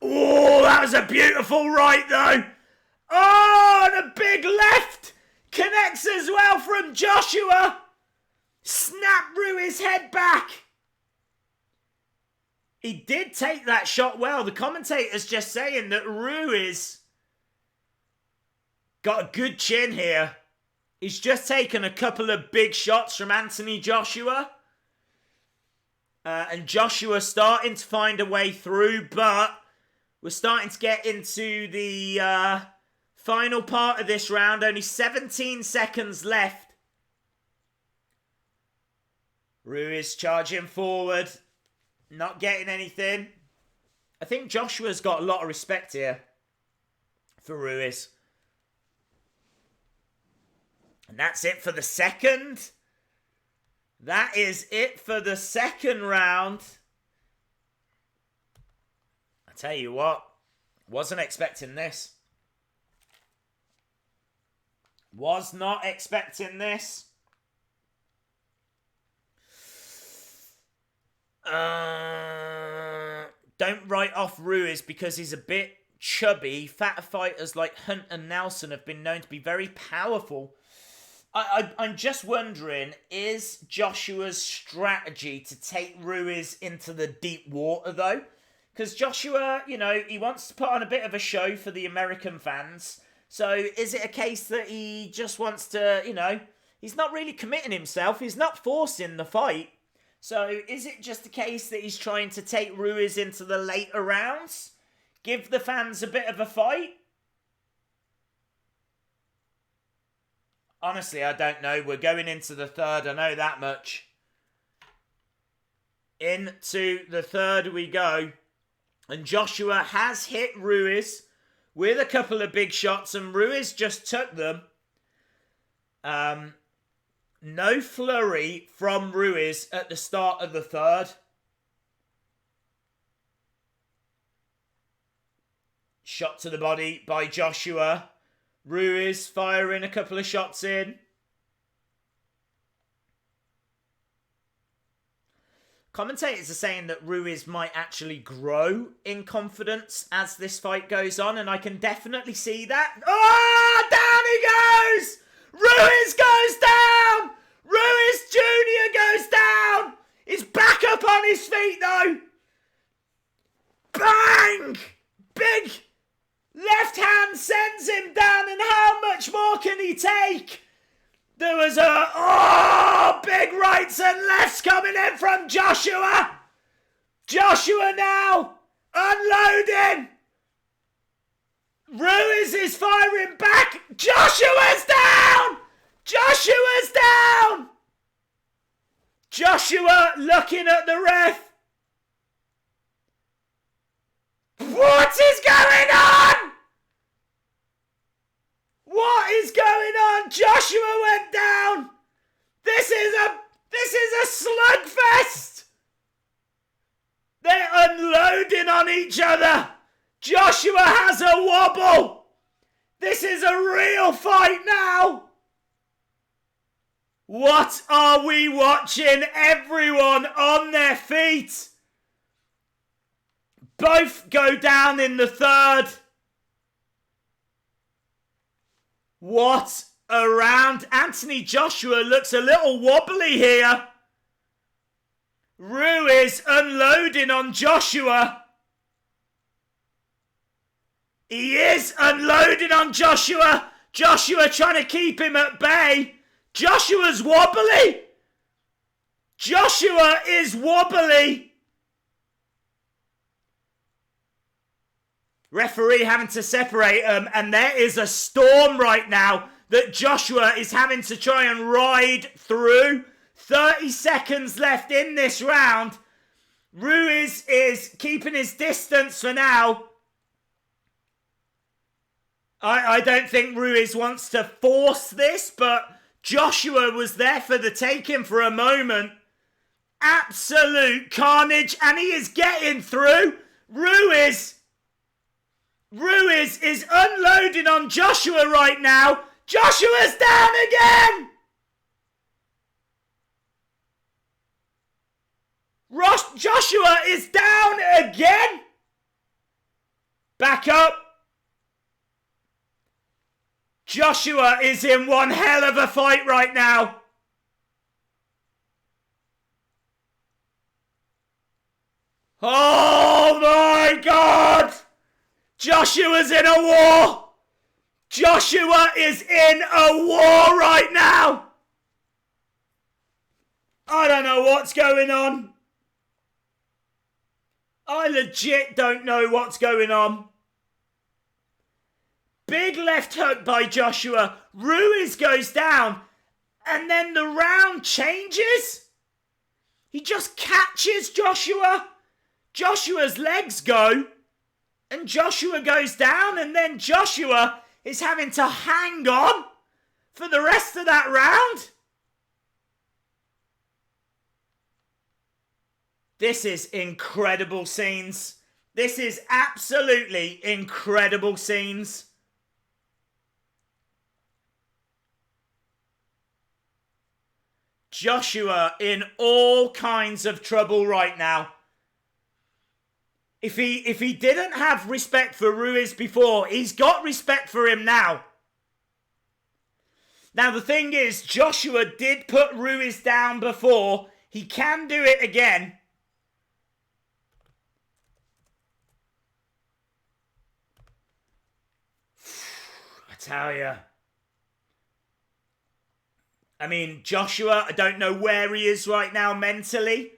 Oh, that was a beautiful right, though. Oh, and a big left. Connects as well from Joshua. Snap Ruiz's head back. He did take that shot well. The commentator's just saying that Ruiz got a good chin here. He's just taken a couple of big shots from Anthony Joshua. And Joshua starting to find a way through, but we're starting to get into the final part of this round. Only 17 seconds left. Ruiz charging forward. Not getting anything. I think Joshua's got a lot of respect here for Ruiz. And that's it for the second. That is it for the second round. I tell you what, wasn't expecting this. Was not expecting this. Don't write off Ruiz because he's a bit chubby. Fatter fighters like Hunt and Nelson have been known to be very powerful. I'm just wondering, is Joshua's strategy to take Ruiz into the deep water, though? Because Joshua, you know, he wants to put on a bit of a show for the American fans. So is it a case that he just wants to, you know, he's not really committing himself. He's not forcing the fight. So is it just a case that he's trying to take Ruiz into the later rounds? Give the fans a bit of a fight? Honestly, I don't know. We're going into the third. I know that much. Into the third we go. And Joshua has hit Ruiz with a couple of big shots. And Ruiz just took them. No flurry from Ruiz at the start of the third. Shot to the body by Joshua. Ruiz firing a couple of shots in. Commentators are saying that Ruiz might actually grow in confidence as this fight goes on, and I can definitely see that. Oh, down he goes! Ruiz goes down! Ruiz Jr. goes down! He's back up on his feet, though. Bang! Big left hand sends him down, and how much more can he take? There was big rights and lefts coming in from Joshua. Joshua now unloading. Ruiz is firing back. Joshua's down. Joshua's down. Joshua looking at the ref. What is going on? What is going on? Joshua went down. This is a slugfest. They're unloading on each other. Joshua has a wobble. This is a real fight now. What are we watching? Everyone on their feet. Both go down in the third. What a round. Anthony Joshua looks a little wobbly here. Ruiz unloading on Joshua. He is unloading on Joshua. Joshua trying to keep him at bay. Joshua's wobbly. Joshua is wobbly. Referee having to separate them, and there is a storm right now that Joshua is having to try and ride through. 30 seconds left in this round. Ruiz is keeping his distance for now. I don't think Ruiz wants to force this, but Joshua was there for the taking for a moment. Absolute carnage, and he is getting through. Ruiz is unloading on Joshua right now. Joshua's down again! Joshua is down again! Back up. Joshua is in one hell of a fight right now. Oh my God! Joshua's in a war! Joshua is in a war right now! I don't know what's going on. I legit don't know what's going on. Big left hook by Joshua. Ruiz goes down. And then the round changes. He just catches Joshua. Joshua's legs go. And Joshua goes down. And then Joshua is having to hang on for the rest of that round. This is incredible scenes. This is absolutely incredible scenes. Joshua in all kinds of trouble right now. If he didn't have respect for Ruiz before, he's got respect for him now. Now the thing is, Joshua did put Ruiz down before. He can do it again. I tell you. I mean, Joshua, I don't know where he is right now mentally,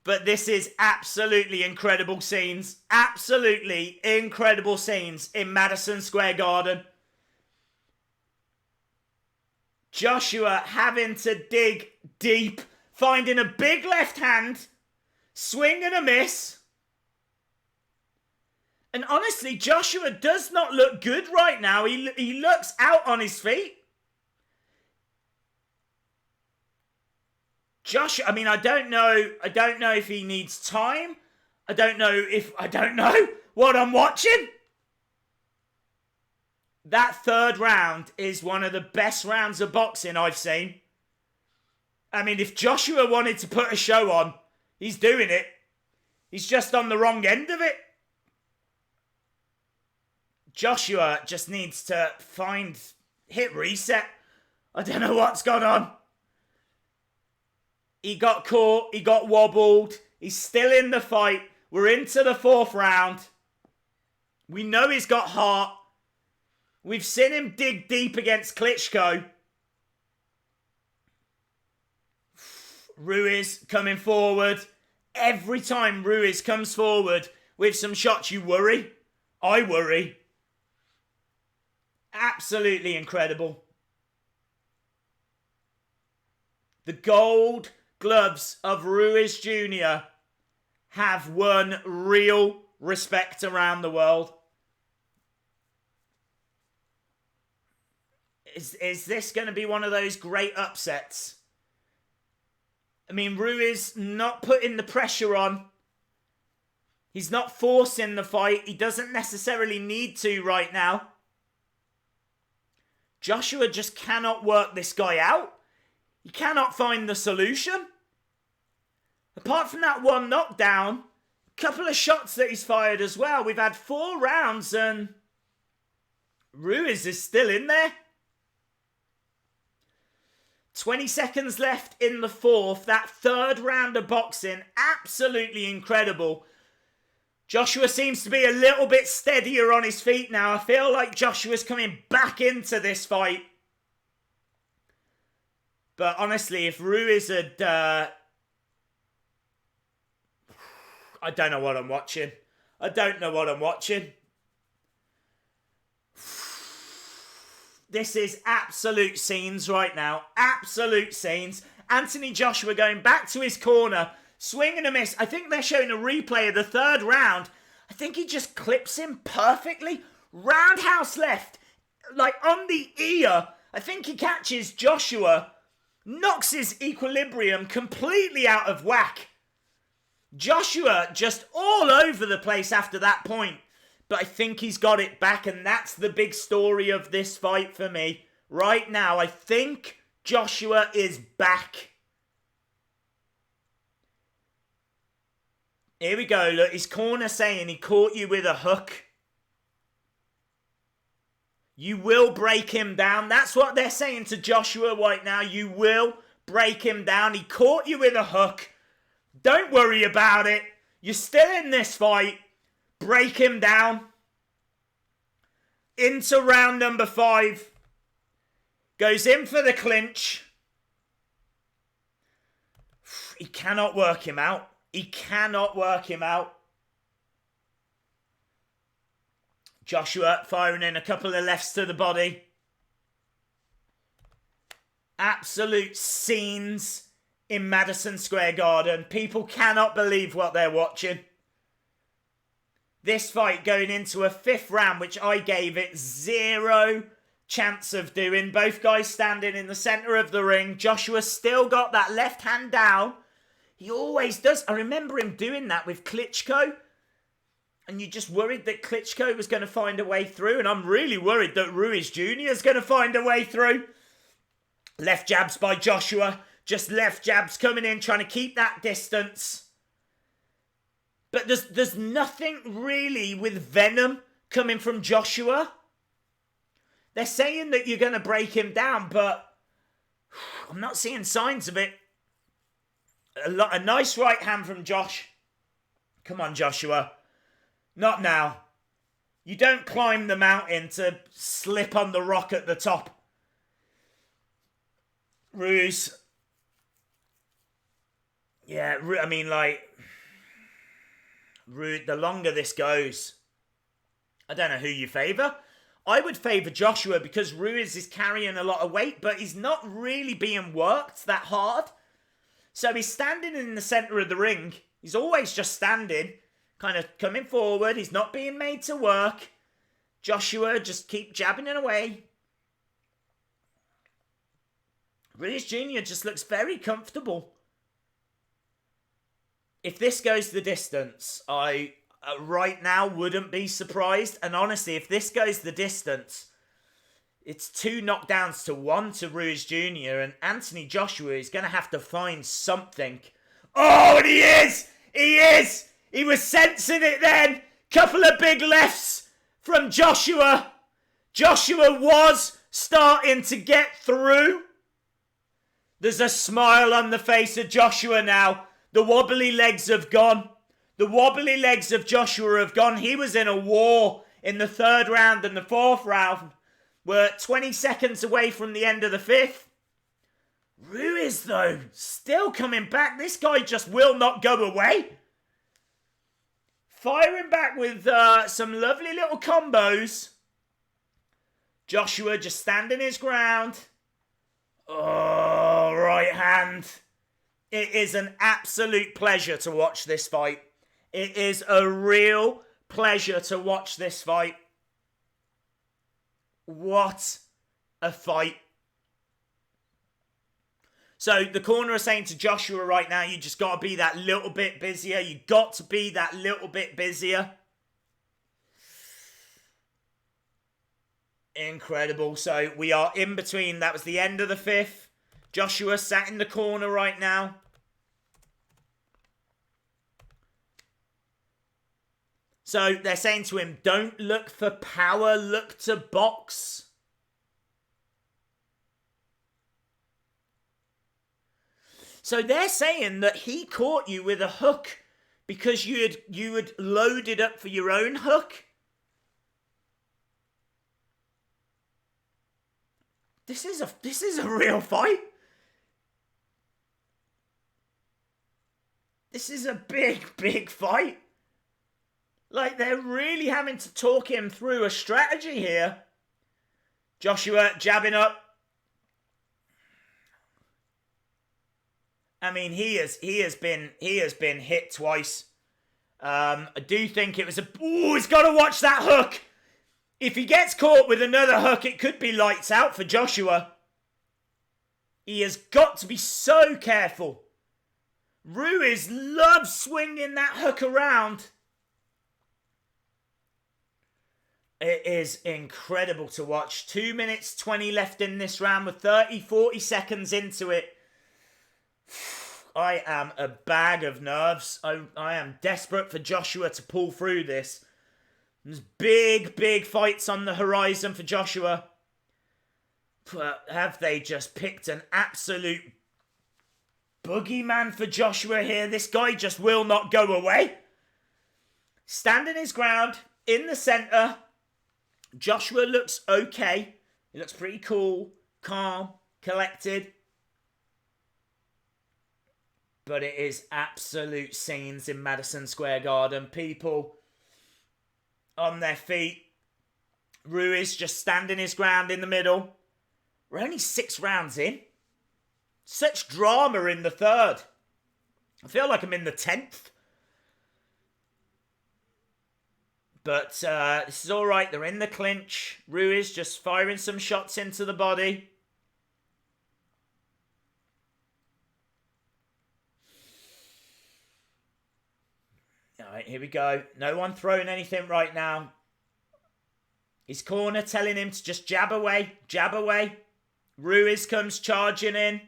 but this is absolutely incredible scenes. Absolutely incredible scenes in Madison Square Garden. Joshua having to dig deep, finding a big left hand, swing and a miss. And honestly, Joshua does not look good right now. He looks out on his feet. Joshua, I mean, I don't know if he needs time. I don't know what I'm watching. That third round is one of the best rounds of boxing I've seen. I mean, if Joshua wanted to put a show on, he's doing it. He's just on the wrong end of it. Joshua just needs to hit reset. I don't know what's gone on. He got caught, he got wobbled, he's still in the fight. We're into the fourth round. We know he's got heart. We've seen him dig deep against Klitschko. Ruiz coming forward. Every time Ruiz comes forward with some shots, you worry. I worry. Absolutely incredible. The gold gloves of Ruiz Jr. have won real respect around the world. Is this going to be one of those great upsets? I mean, Ruiz not putting the pressure on. He's not forcing the fight. He doesn't necessarily need to right now. Joshua just cannot work this guy out. He cannot find the solution. Apart from that one knockdown, a couple of shots that he's fired as well. We've had 4 rounds and Ruiz is still in there. 20 seconds left in the fourth. That third round of boxing, absolutely incredible. Joshua seems to be a little bit steadier on his feet now. I feel like Joshua's coming back into this fight. But honestly, if Ruiz had... I don't know what I'm watching. I don't know what I'm watching. This is absolute scenes right now. Absolute scenes. Anthony Joshua going back to his corner. Swing and a miss. I think they're showing a replay of the third round. I think he just clips him perfectly. Roundhouse left. Like on the ear. I think he catches Joshua. Knocks his equilibrium completely out of whack. Joshua just all over the place after that point. But I think he's got it back, and that's the big story of this fight for me. Right now, I think Joshua is back. Here we go. Look, his corner saying he caught you with a hook. You will break him down. That's what they're saying to Joshua right now. You will break him down. He caught you with a hook. Don't worry about it. You're still in this fight. Break him down. Into round number 5. Goes in for the clinch. He cannot work him out. He cannot work him out. Joshua firing in a couple of lefts to the body. Absolute scenes in Madison Square Garden. People cannot believe what they're watching. This fight going into a 5th round, which I gave it 0 chance of doing. Both guys standing in the centre of the ring. Joshua still got that left hand down. He always does. I remember him doing that with Klitschko. And you just worried that Klitschko was going to find a way through. And I'm really worried that Ruiz Jr. is going to find a way through. Left jabs by Joshua. Just left jabs coming in, trying to keep that distance. But there's nothing really with venom coming from Joshua. They're saying that you're going to break him down, but I'm not seeing signs of it. A nice right hand from Josh. Come on, Joshua. Not now. You don't climb the mountain to slip on the rock at the top. Ruiz. Yeah, I mean, like... the longer this goes, I don't know who you favour. I would favour Joshua because Ruiz is carrying a lot of weight, but he's not really being worked that hard. So he's standing in the centre of the ring. He's always just standing, kind of coming forward. He's not being made to work. Joshua just keep jabbing it away. Ruiz Jr. just looks very comfortable. If this goes the distance, I right now wouldn't be surprised. And honestly, if this goes the distance, it's 2 knockdowns to 1 to Ruiz Jr. And Anthony Joshua is going to have to find something. Oh, and he is! He is! He was sensing it then. Couple of big lefts from Joshua. Joshua was starting to get through. There's a smile on the face of Joshua now. The wobbly legs have gone. The wobbly legs of Joshua have gone. He was in a war in the 3rd round and the 4th round. We're 20 seconds away from the end of the 5th. Ruiz, though, still coming back. This guy just will not go away. Firing back with some lovely little combos. Joshua just standing his ground. Oh, right hand. It is an absolute pleasure to watch this fight. It is a real pleasure to watch this fight. What a fight. So the corner is saying to Joshua right now, you just got to be that little bit busier. You got to be that little bit busier. Incredible. So we are in between. That was the end of the 5th. Joshua sat in the corner right now. So they're saying to him, don't look for power, look to box. So they're saying that he caught you with a hook because you had loaded up for your own hook. This is a real fight. This is a big, big fight. Like, they're really having to talk him through a strategy here. Joshua jabbing up. I mean, he has been hit twice. I do think it was a... Ooh, he's got to watch that hook. If he gets caught with another hook, it could be lights out for Joshua. He has got to be so careful. Ruiz loves swinging that hook around. It is incredible to watch. 2 minutes 20 left in this round. We're 40 seconds into it. I am a bag of nerves. I am desperate for Joshua to pull through this. There's big, big fights on the horizon for Joshua. But have they just picked an absolute boogeyman for Joshua here? This guy just will not go away. Standing his ground in the centre. Joshua looks okay. He looks pretty cool, calm, collected. But it is absolute scenes in Madison Square Garden. People on their feet. Ruiz just standing his ground in the middle. We're only 6 rounds in. Such drama in the third. I feel like I'm in the 10th. But this is all right. They're in the clinch. Ruiz just firing some shots into the body. All right, here we go. No one throwing anything right now. His corner telling him to just jab away. Jab away. Ruiz comes charging in.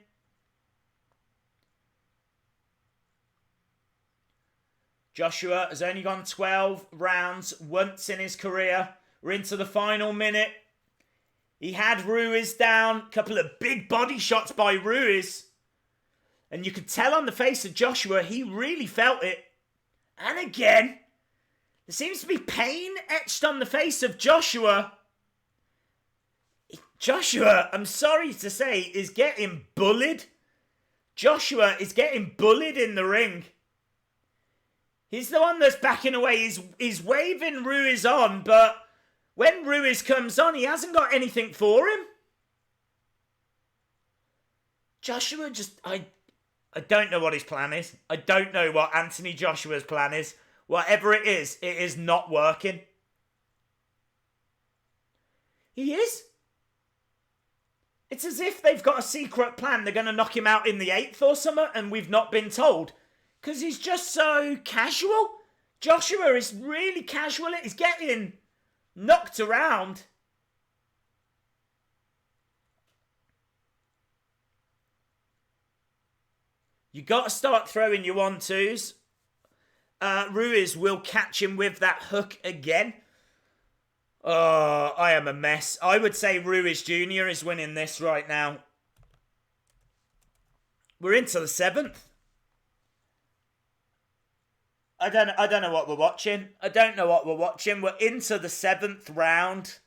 Joshua has only gone 12 rounds once in his career. We're into the final minute. He had Ruiz down. A couple of big body shots by Ruiz. And you could tell on the face of Joshua, he really felt it. And again, there seems to be pain etched on the face of Joshua. Joshua, I'm sorry to say, is getting bullied. Joshua is getting bullied in the ring. He's the one that's backing away. He's waving Ruiz on, but when Ruiz comes on, he hasn't got anything for him. Joshua just... I don't know what his plan is. I don't know what Anthony Joshua's plan is. Whatever it is not working. He is. It's as if they've got a secret plan. They're going to knock him out in the 8th or something, and we've not been told. Because he's just so casual. Joshua is really casual. He's getting knocked around. You got to start throwing your 1-2s. Ruiz will catch him with that hook again. Oh, I am a mess. I would say Ruiz Jr. is winning this right now. We're into the 7th. I don't know what we're watching. We're into the 7th round.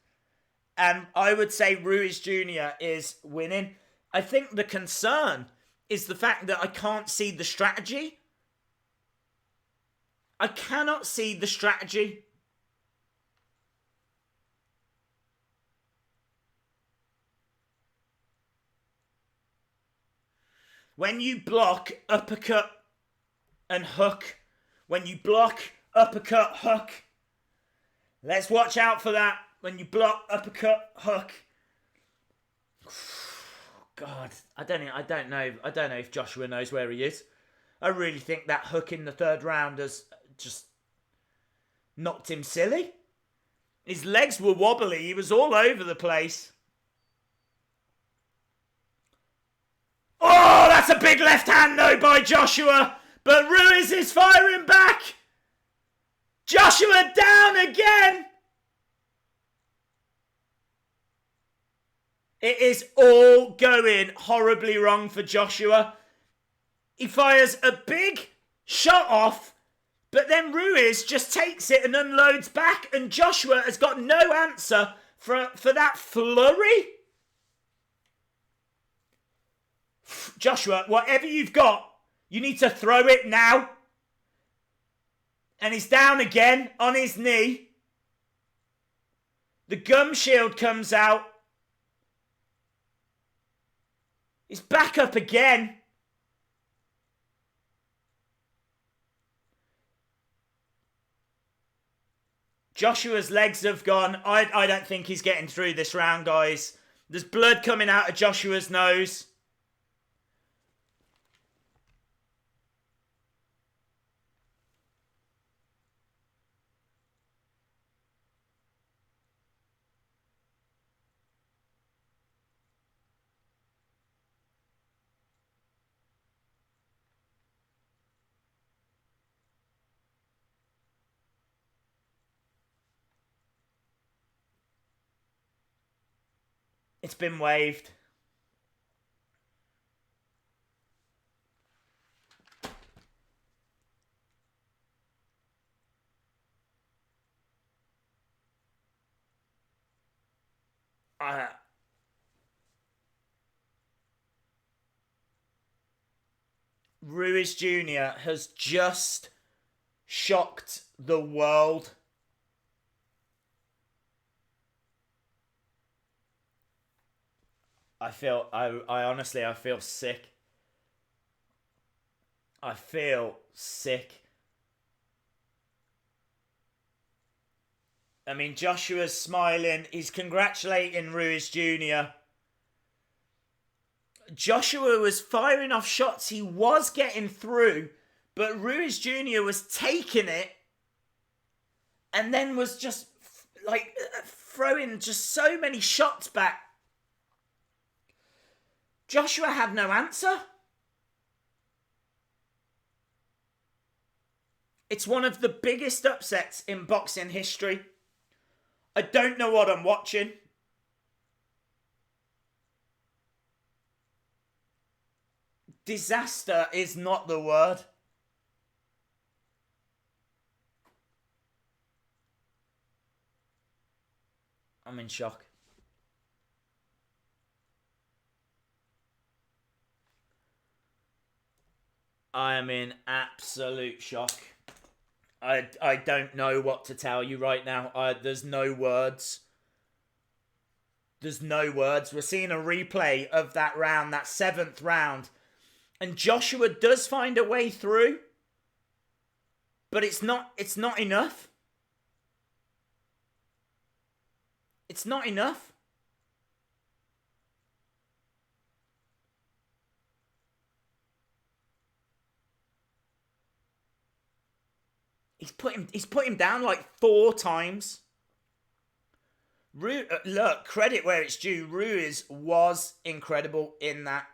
And I would say Ruiz Jr. is winning. I think the concern is the fact that I can't see the strategy. I cannot see the strategy. When you block, uppercut, and hook. When you block, uppercut, hook. Let's watch out for that. When you block, uppercut, hook. God, I don't know if Joshua knows where he is. I really think that hook in the 3rd round has just knocked him silly. His legs were wobbly. He was all over the place. Oh, that's a big left hand though by Joshua. But Ruiz is firing back. Joshua down again. It is all going horribly wrong for Joshua. He fires a big shot off, but then Ruiz just takes it and unloads back, and Joshua has got no answer for that flurry. Joshua, whatever you've got, you need to throw it now. And he's down again on his knee. The gum shield comes out. He's back up again. Joshua's legs have gone. I don't think he's getting through this round, guys. There's blood coming out of Joshua's nose. It's been waved. Ruiz Jr. has just shocked the world. I honestly, I feel sick. I feel sick. I mean, Joshua's smiling. He's congratulating Ruiz Jr. Joshua was firing off shots. He was getting through, but Ruiz Jr. was taking it and then was just like throwing just so many shots back. Joshua had no answer. It's one of the biggest upsets in boxing history. I don't know what I'm watching. Disaster is not the word. I'm in shock. I am in absolute shock. I don't know what to tell you right now. There's no words. There's no words. We're seeing a replay of that round, that 7th round. And Joshua does find a way through. But it's not enough. It's not enough. He's put him down like 4 times. Look, credit where it's due. Ruiz was incredible in that.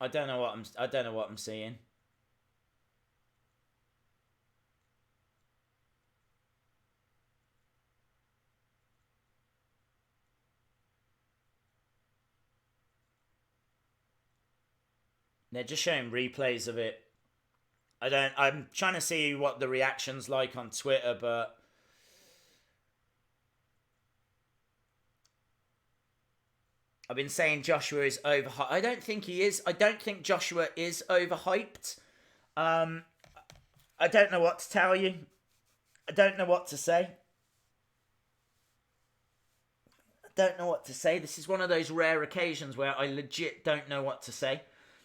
I don't know what I'm seeing. They're just showing replays of it. I'm trying to see what the reaction's like on Twitter, but I've been saying Joshua is overhyped. I don't think he is. I don't think Joshua is overhyped. I don't know what to tell you. I don't know what to say. I don't know what to say. This is one of those rare occasions where I legit don't know what to say.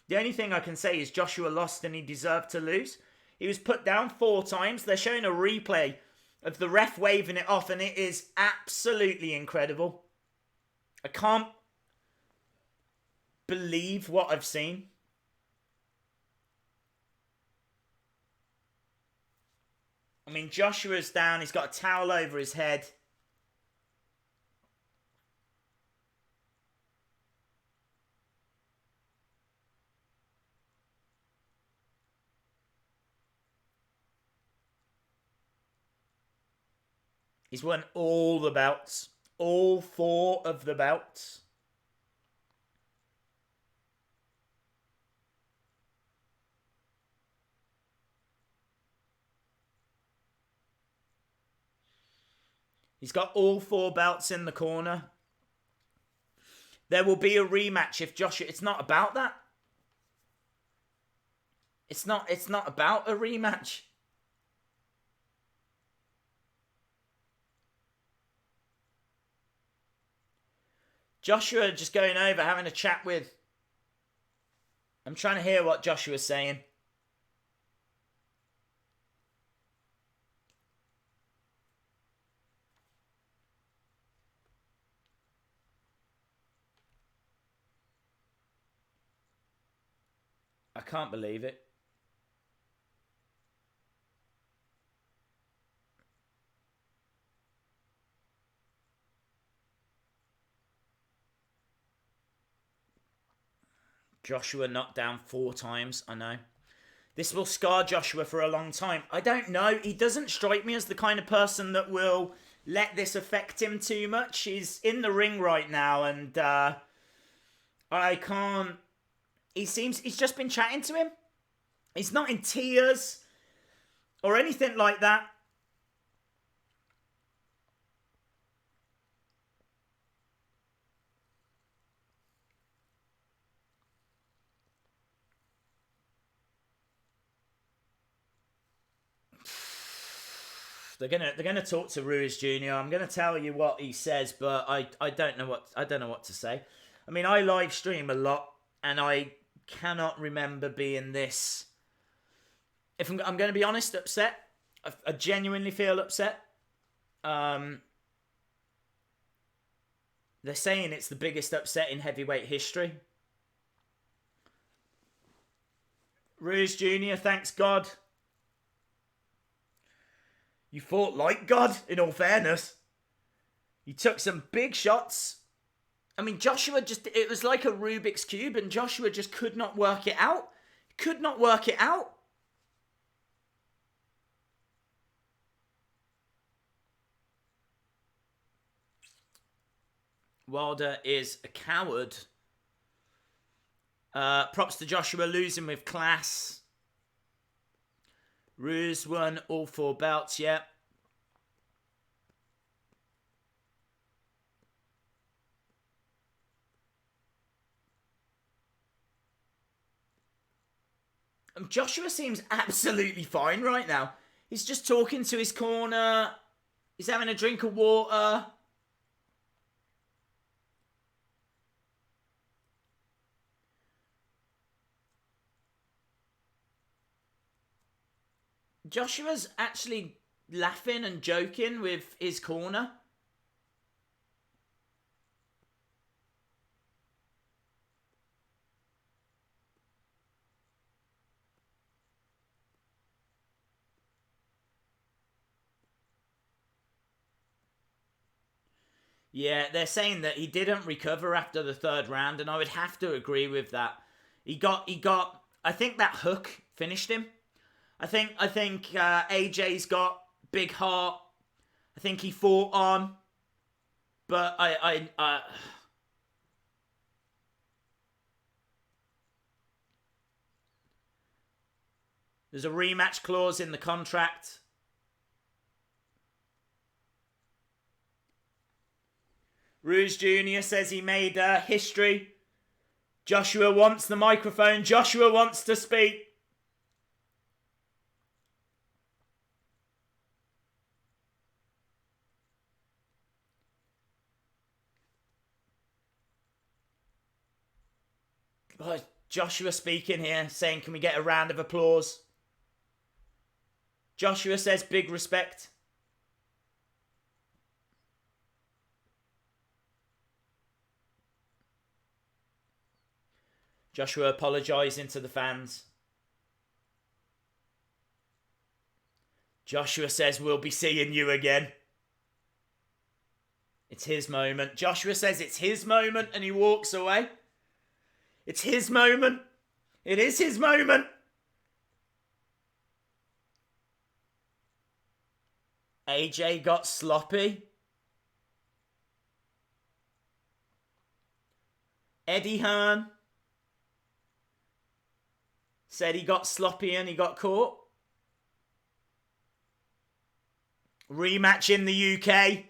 The only thing I can say is Joshua lost and he deserved to lose. He was put down 4 times. They're showing a replay of the ref waving it off and it is absolutely incredible. I can't believe what I've seen. I mean, Joshua's down. He's got a towel over his head. He's won all the belts. All 4 of the belts. He's got all 4 belts in the corner. There will be a rematch if Joshua... It's not about that. It's not about a rematch. Joshua just going over, having a chat with... I'm trying to hear what Joshua's saying. I can't believe it. Joshua knocked down 4 times, I know. This will scar Joshua for a long time. I don't know. He doesn't strike me as the kind of person that will let this affect him too much. He's in the ring right now and I can't... He's just been chatting to him. He's not in tears or anything like that. They're gonna talk to Ruiz Jr. I'm gonna tell you what he says, but I don't know what to say. I mean, I live stream a lot, and I cannot remember being this. If I'm going to be honest, upset. I genuinely feel upset. They're saying it's the biggest upset in heavyweight history. Ruiz Jr., thanks God. You fought like God, in all fairness. You took some big shots. I mean, Joshua just... It was like a Rubik's Cube, and Joshua just could not work it out. Could not work it out. Wilder is a coward. Props to Joshua, losing with class. Ruiz won all 4 belts, yeah. Joshua seems absolutely fine right now. He's just talking to his corner. He's having a drink of water. Joshua's actually laughing and joking with his corner. Yeah, they're saying that he didn't recover after the 3rd round, and I would have to agree with that. He got. I think that hook finished him. I think AJ's got big heart. I think he fought on, but there's a rematch clause in the contract. Ruiz Jr. says he made history. Joshua wants the microphone. Joshua wants to speak. Oh, Joshua speaking here, saying, can we get a round of applause? Joshua says, big respect. Joshua apologising to the fans. Joshua says, we'll be seeing you again. It's his moment. Joshua says it's his moment and he walks away. It's his moment. It is his moment. AJ got sloppy. Eddie Hearn said he got sloppy and he got caught. Rematch in the UK.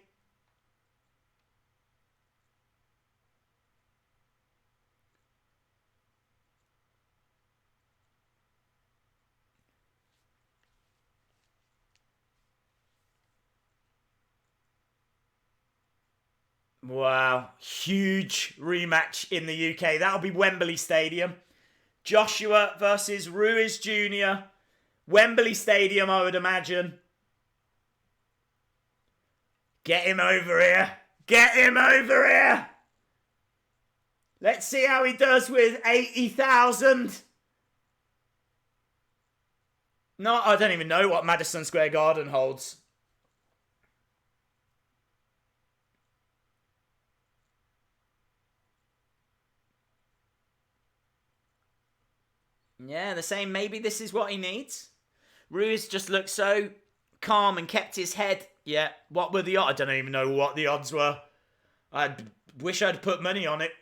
Wow. Huge rematch in the UK. That'll be Wembley Stadium. Joshua versus Ruiz Jr. Wembley Stadium, I would imagine. Get him over here. Get him over here. Let's see how he does with 80,000. No, I don't even know what Madison Square Garden holds. Yeah, they're saying maybe this is what he needs. Ruiz just looked so calm and kept his head. Yeah, what were the odds? I don't even know what the odds were. I wish I'd put money on it.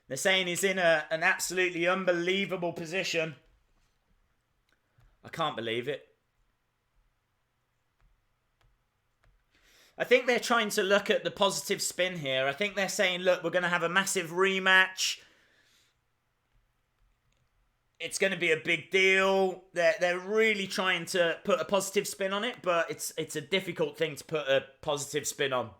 They're saying he's in an absolutely unbelievable position. I can't believe it. I think they're trying to look at the positive spin here. I think they're saying, look, we're going to have a massive rematch. It's going to be a big deal. They're really trying to put a positive spin on it, but it's a difficult thing to put a positive spin on.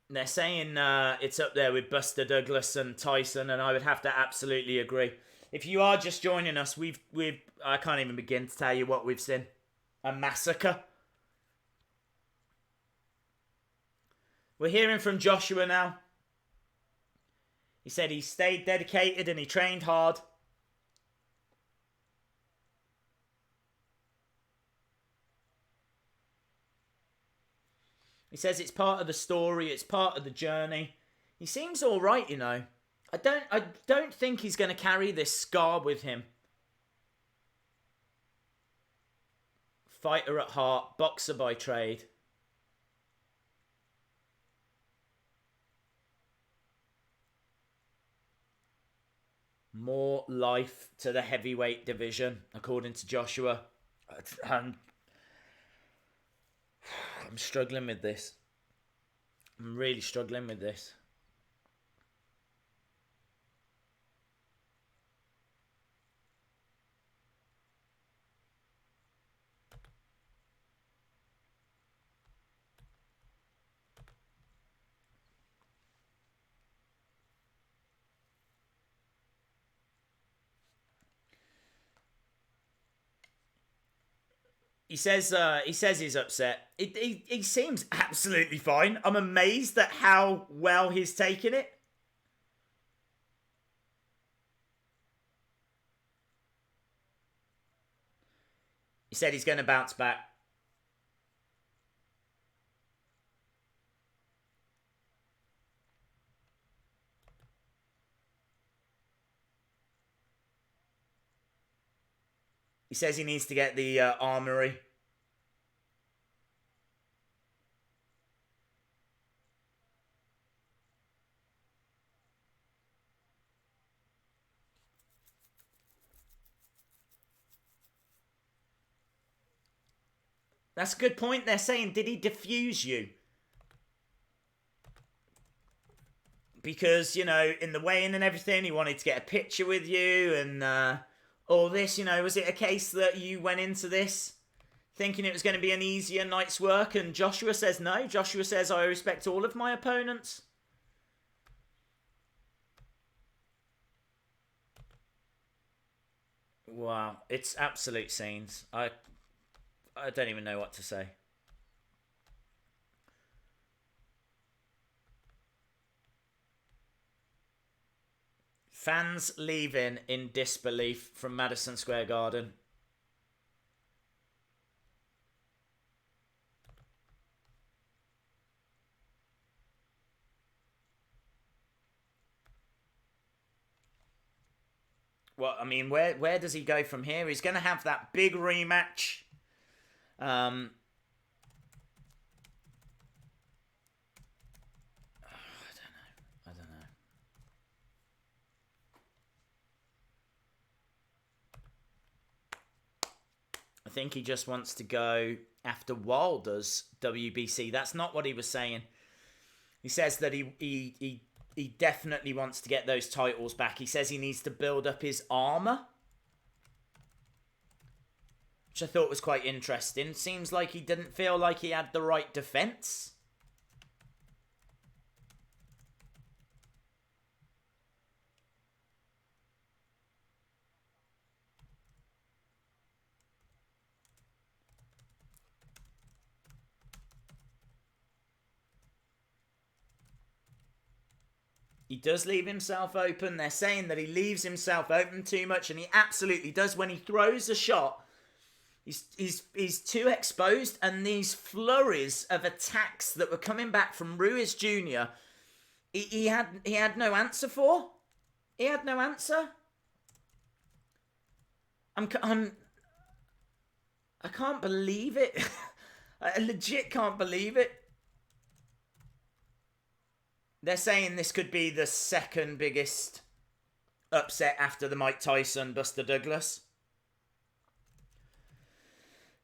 They're saying it's up there with Buster Douglas and Tyson, and I would have to absolutely agree. If you are just joining us, I can't even begin to tell you what we've seen. A massacre. We're hearing from Joshua now. He said he stayed dedicated and he trained hard. He says it's part of the story, it's part of the journey. He seems all right, you know. I don't think he's going to carry this scar with him. Fighter at heart, boxer by trade. More life to the heavyweight division, according to Joshua. I'm struggling with this. I'm really struggling with this. He says he's upset. He seems absolutely fine. I'm amazed at how well he's taken it. He said he's going to bounce back. He says he needs to get the armory. That's a good point. They're saying, did he defuse you? Because, you know, in the weigh-in and everything, he wanted to get a picture with you and all this, you know. Was it a case that you went into this thinking it was going to be an easier night's work? And Joshua says no. Joshua says, I respect all of my opponents. Wow. It's absolute scenes. I don't even know what to say. Fans leaving in disbelief from Madison Square Garden. Well, I mean, where does he go from here? He's going to have that big rematch. I don't know. I think he just wants to go after Wilder's WBC. That's not what he was saying. He says that he he definitely wants to get those titles back. He says he needs to build up his armor, which I thought was quite interesting. Seems like he didn't feel like he had the right defense. He does leave himself open. They're saying that he leaves himself open too much, and he absolutely does. When he throws a shot, he's too exposed, and these flurries of attacks that were coming back from Ruiz Jr., he had no answer for. He had no answer. I can't believe it. I legit can't believe it. They're saying this could be the second biggest upset after the Mike Tyson Buster Douglas.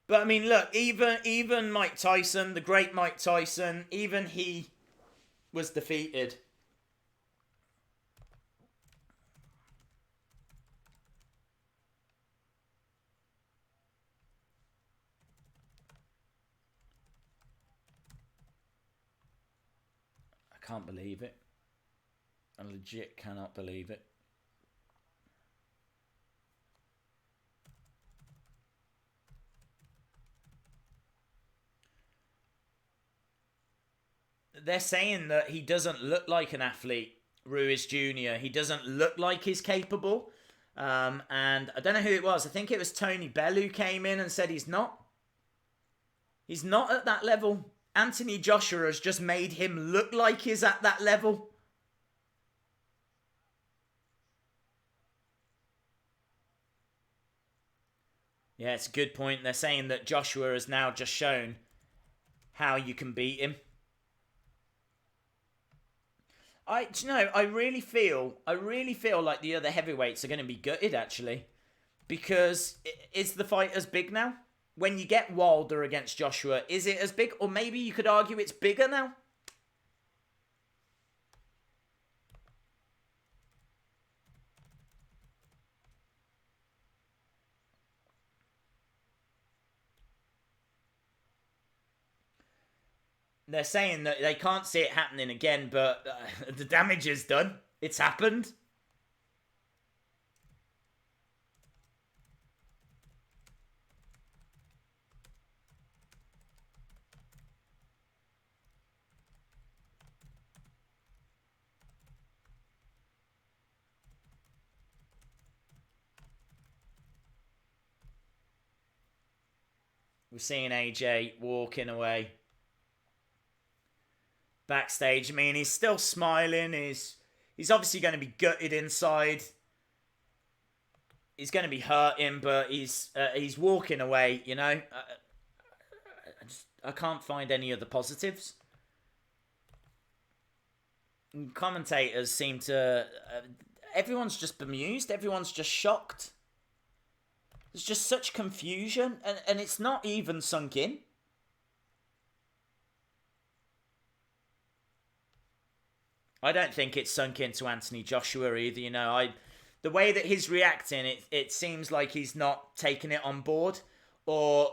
But I mean, look, even Mike Tyson, the great Mike Tyson, even he was defeated. I can't believe it. I legit cannot believe it. They're saying that he doesn't look like an athlete, Ruiz Jr. He doesn't look like he's capable. And I don't know who it was. I think it was Tony Bell who came in and said he's not. He's not at that level. Anthony Joshua has just made him look like he's at that level. Yeah, it's a good point. They're saying that Joshua has now just shown how you can beat him. I really feel like the other heavyweights are going to be gutted, actually. Because is the fight as big now? When you get Wilder against Joshua, is it as big? Or maybe you could argue it's bigger now? They're saying that they can't see it happening again, but the damage is done. It's happened. We're seeing AJ walking away. Backstage, I mean, he's still smiling. He's obviously going to be gutted inside. He's going to be hurting, but he's walking away. You know, I can't find any other positives. Commentators seem to. Everyone's just bemused. Everyone's just shocked. There's just such confusion, and it's not even sunk in. I don't think it's sunk into Anthony Joshua either. You know, the way that he's reacting, it seems like he's not taking it on board, or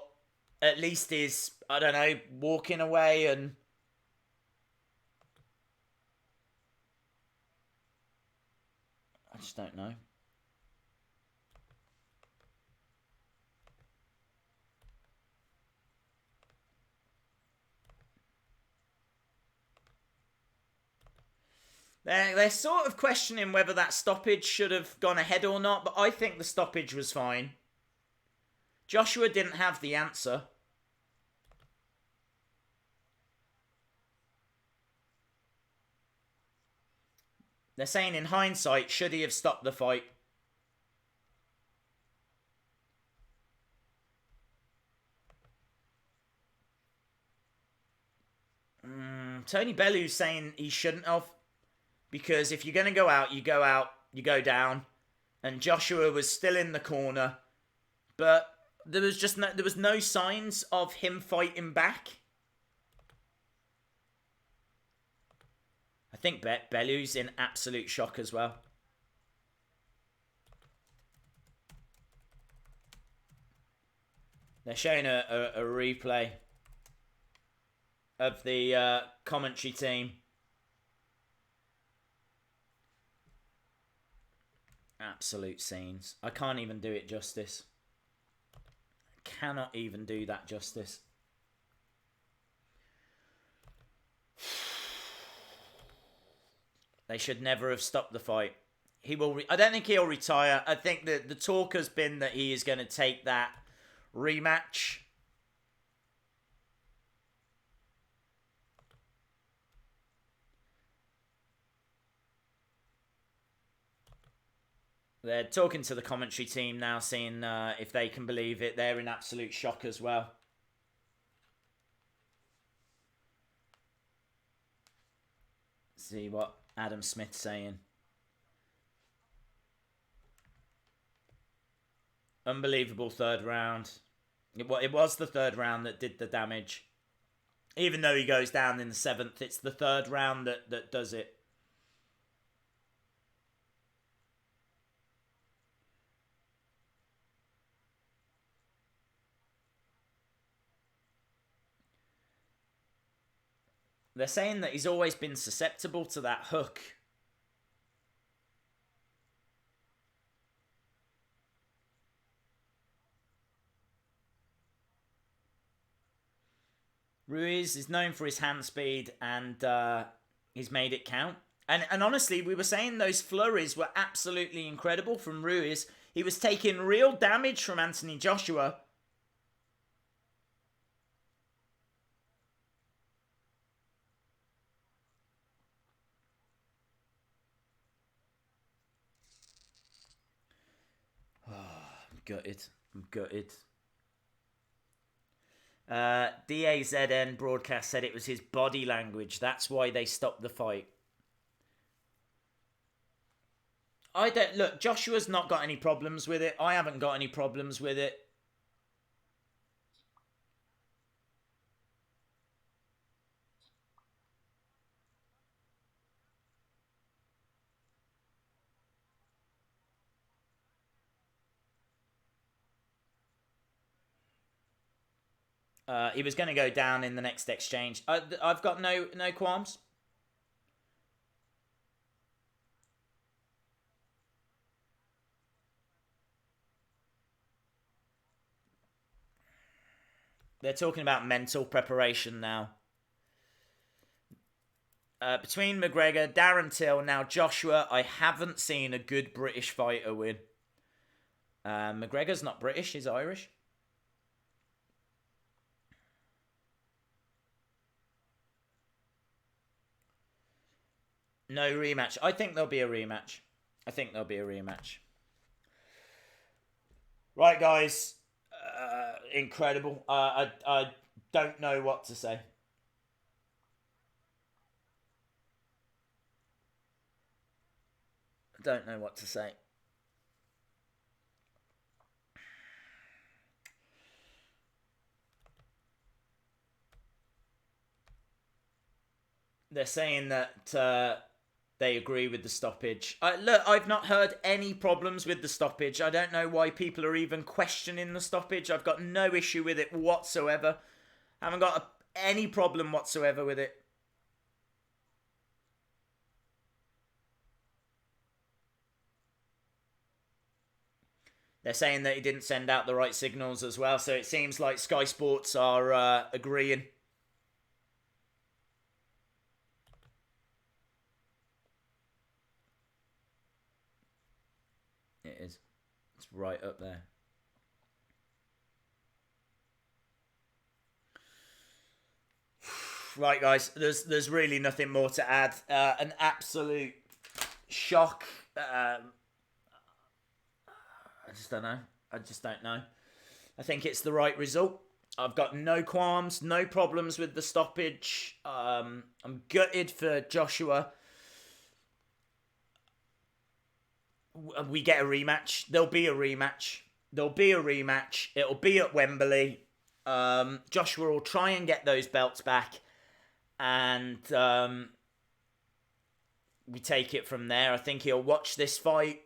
at least is, I don't know, walking away and. I just don't know. They're sort of questioning whether that stoppage should have gone ahead or not, but I think the stoppage was fine. Joshua didn't have the answer. They're saying in hindsight, should he have stopped the fight? Tony Bellew's saying he shouldn't have. Because if you're going to go out, you go down. And Joshua was still in the corner. But there was no signs of him fighting back. think Bellu's in absolute shock as well. They're showing a replay of the commentary team. Absolute scenes. I can't even do it justice. Cannot even do that justice. They should never have stopped the fight. He will. I don't think he'll retire. I think that the talk has been that he is going to take that rematch. They're talking to the commentary team now, seeing if they can believe it. They're in absolute shock as well. See what Adam Smith's saying. Unbelievable third round. It was the third round that did the damage. Even though he goes down in the 7th, it's the third round that does it. They're saying that he's always been susceptible to that hook. Ruiz is known for his hand speed, and he's made it count. And honestly, we were saying those flurries were absolutely incredible from Ruiz. He was taking real damage from Anthony Joshua. I'm gutted. I'm gutted. DAZN broadcast said it was his body language. That's why they stopped the fight. I don't... Look, Joshua's not got any problems with it. I haven't got any problems with it. He was going to go down in the next exchange. I've got no qualms. They're talking about mental preparation now. Between McGregor, Darren Till, now Joshua, I haven't seen a good British fighter win. McGregor's not British, he's Irish. No rematch. I think there'll be a rematch. Right, guys. Incredible. I don't know what to say. I don't know what to say. They're saying that they agree with the stoppage. Look, I've not heard any problems with the stoppage. I don't know why people are even questioning the stoppage. I've got no issue with it whatsoever. I haven't got any problem whatsoever with it. They're saying that he didn't send out the right signals as well, so it seems like Sky Sports are agreeing. It is. It's right up there. Right, guys. There's really nothing more to add. An absolute shock. I just don't know. I just don't know. I think it's the right result. I've got no qualms, no problems with the stoppage. I'm gutted for Joshua. We get a rematch. There'll be a rematch. It'll be at Wembley. Joshua will try and get those belts back. And we take it from there. I think he'll watch this fight.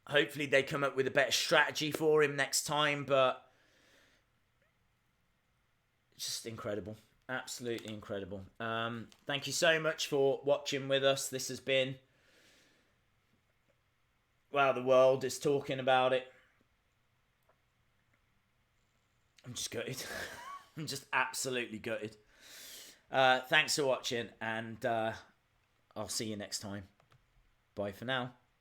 Hopefully they come up with a better strategy for him next time, but just incredible. Absolutely incredible. Thank you so much for watching with us. This has been... Wow, the world is talking about it. I'm just gutted. I'm just absolutely gutted. Thanks for watching, and I'll see you next time. Bye for now.